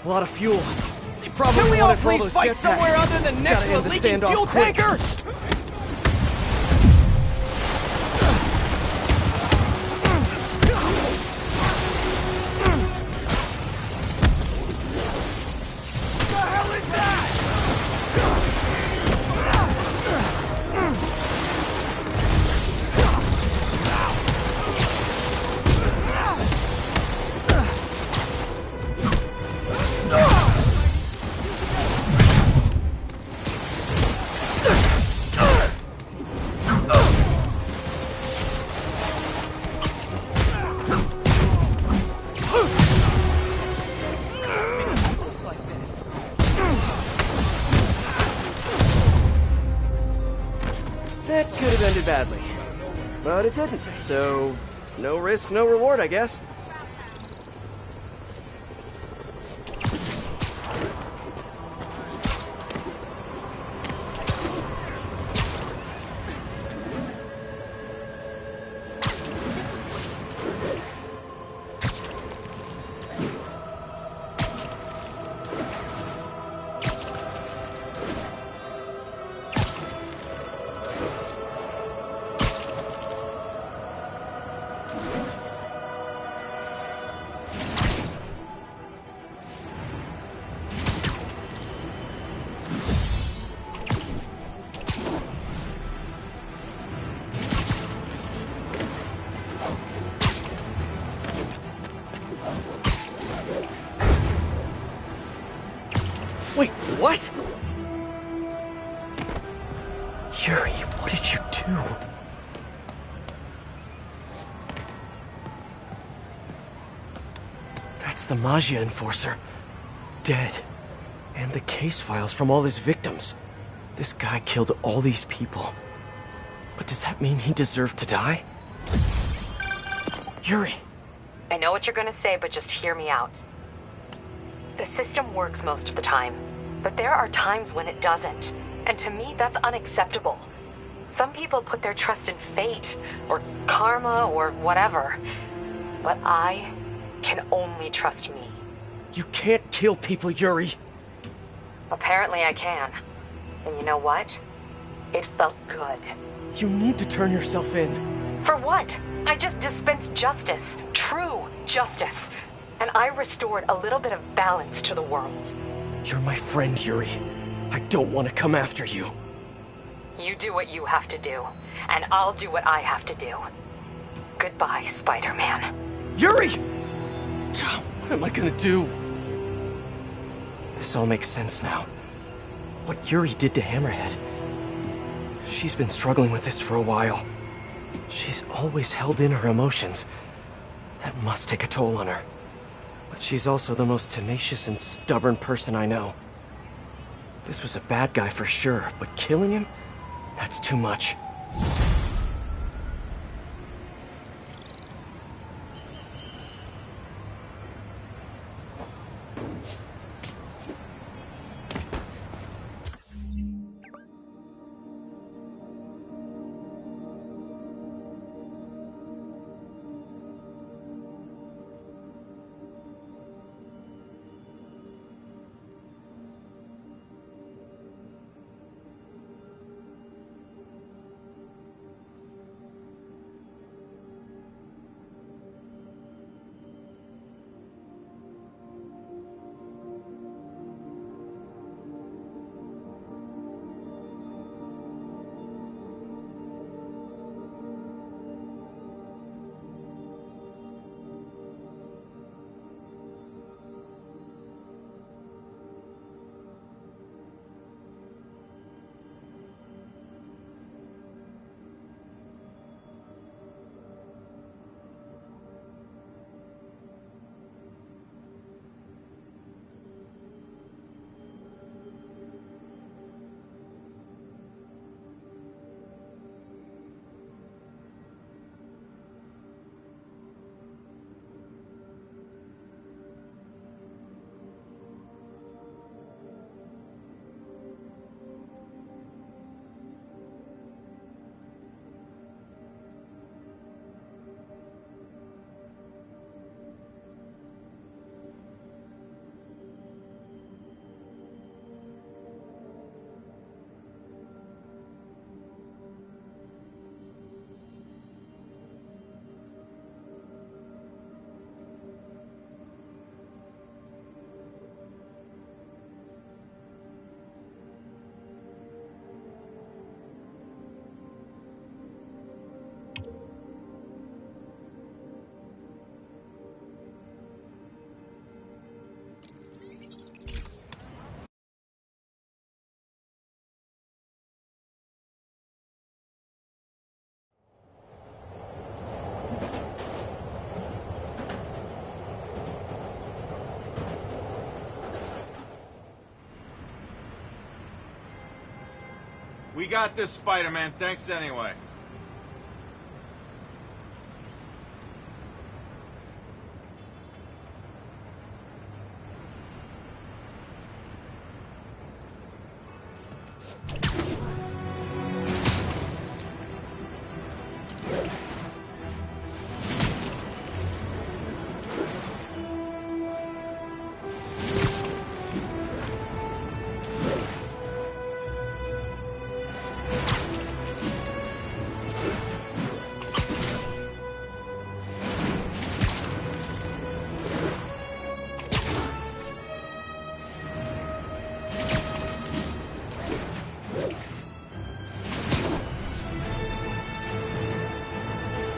A lot of fuel. They probably Can we all wanted for please those fight jetpacks. somewhere other than next Gotta to a end the leaking standoff fuel quick. tanker? That could have ended badly. But it didn't, so no risk, no reward, I guess. Wait, what? Yuri, what did you do? That's the Maggia enforcer. Dead. And the case files from all his victims. This guy killed all these people. But does that mean he deserved to die? Yuri! I know what you're gonna say, but just hear me out. The system works most of the time, but there are times when it doesn't. And to me, that's unacceptable. Some people put their trust in fate, or karma, or whatever. But I can only trust me. You can't kill people, Yuri! Apparently I can. And you know what? It felt good. You need to turn yourself in. For what? I just dispensed justice. True justice. And I restored a little bit of balance to the world. You're my friend, Yuri. I don't want to come after you. You do what you have to do, and I'll do what I have to do. Goodbye, Spider-Man. Yuri! What am I gonna do? This all makes sense now. What Yuri did to Hammerhead. She's been struggling with this for a while. She's always held in her emotions. That must take a toll on her. But she's also the most tenacious and stubborn person I know. This was a bad guy for sure, but killing him? That's too much. We got this, Spider-Man. Thanks anyway.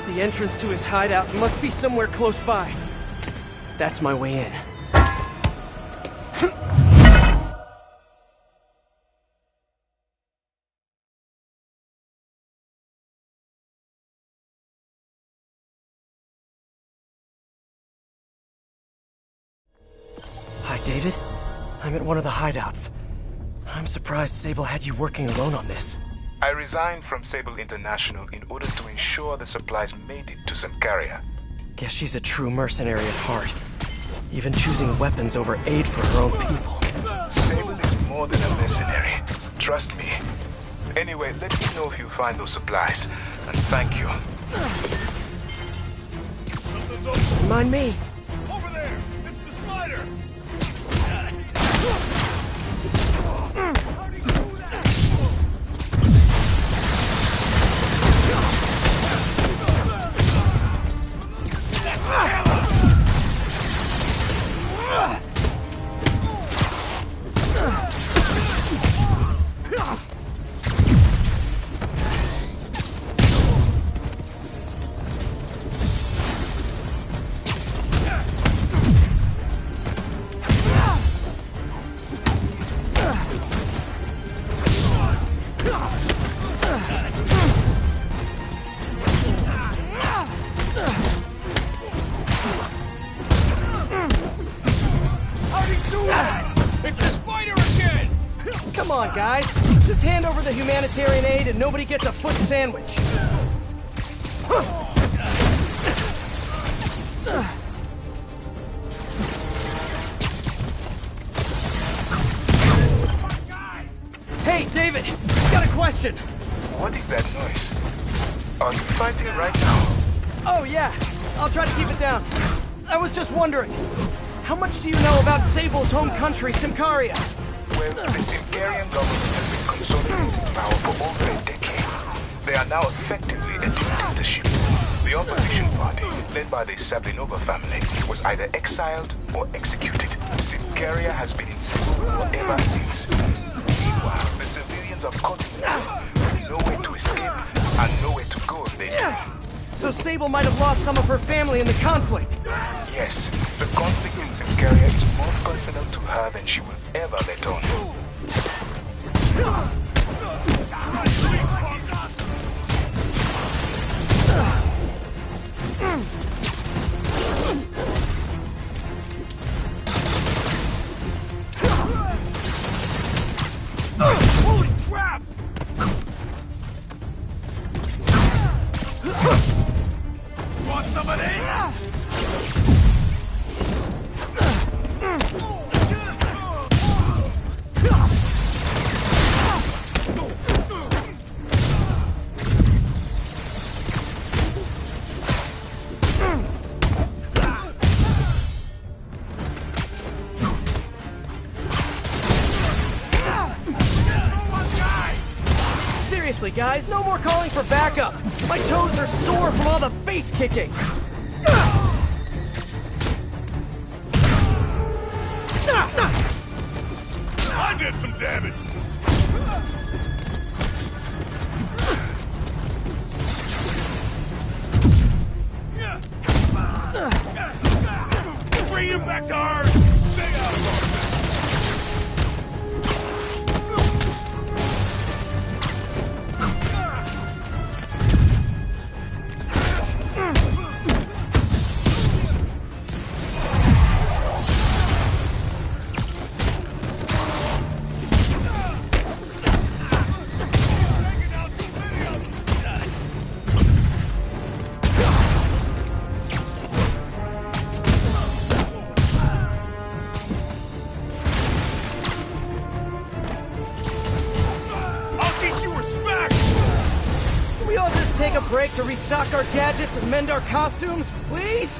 The entrance to his hideout must be somewhere close by. That's my way in. Hi, David. I'm at one of the hideouts. I'm surprised Sable had you working alone on this. I resigned from Sable International in order to ensure the supplies made it to Sankaria. Guess she's a true mercenary at heart. Even choosing weapons over aid for her own people. Sable is more than a mercenary. Trust me. Anyway, let me know if you find those supplies. And thank you. Mind me. Over there! It's the spider! Come on, guys. Just hand over the humanitarian aid and nobody gets a foot sandwich. Hey, David, got a question. What is that noise? Are you fighting right now? Oh, yeah. I'll try to keep it down. I was just wondering, how much do you know about Sable's home country, Sankaria? Well, the Sankarian government has been consolidating power for over a decade. They are now effectively a dictatorship. The opposition party, led by the Sablinova family, was either exiled or executed. Sankaria has been in civil war ever since. Meanwhile, the civilians are caught in the middle, with nowhere to escape and nowhere to go if they do. So Sable might have lost some of her family in the conflict. Yes, the conflict in Sankaria is more personal to her than she will ever let on. Holy crap! Want some of that? Seriously, guys, no more calling for backup. My toes are sore from all the face kicking. I did some damage. Bring him back to Earth. Stay out of our restock our gadgets and mend our costumes, please?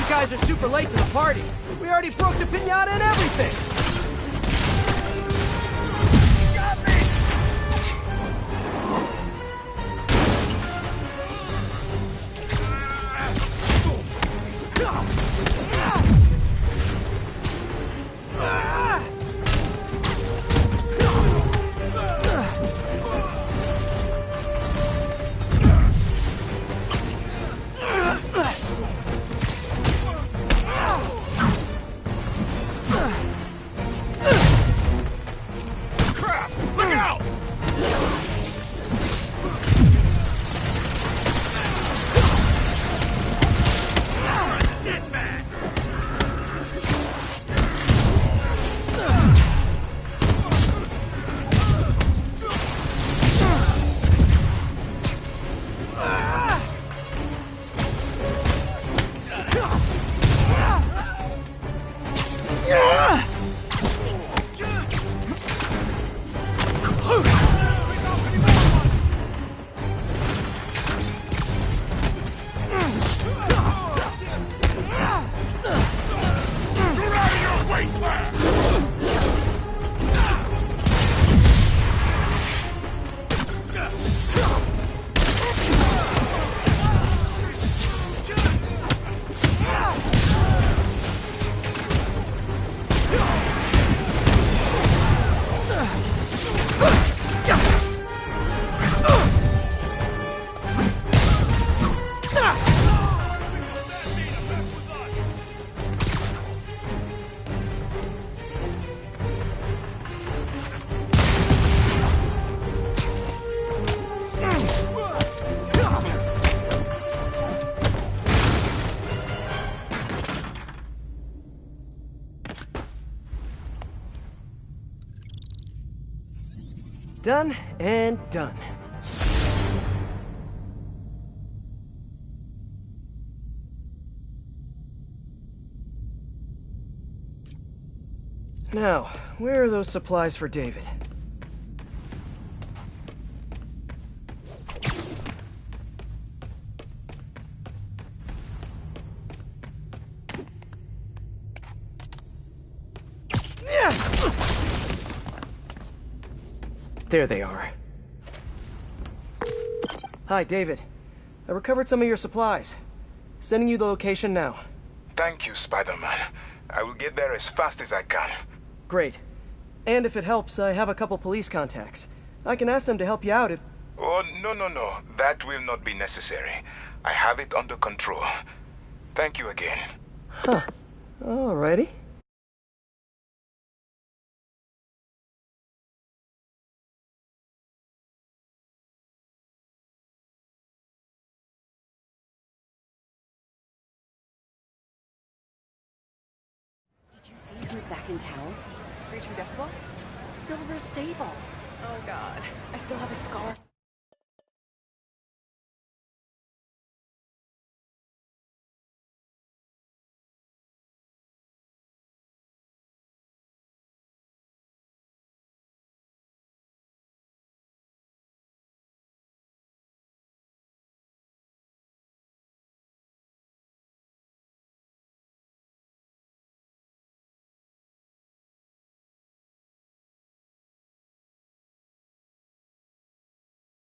Guys are super late to the party. We already broke the piñata and everything. Got me! Done and done. Now, where are those supplies for David? There they are. Hi, David. I recovered some of your supplies. Sending you the location now. Thank you, Spider-Man. I will get there as fast as I can. Great. And if it helps, I have a couple police contacts. I can ask them to help you out if... Oh, no. That will not be necessary. I have it under control. Thank you again. Huh. Alrighty. Did you see who's back in town? Screeching decibels? Silver Sable. Oh god. I still have a scar.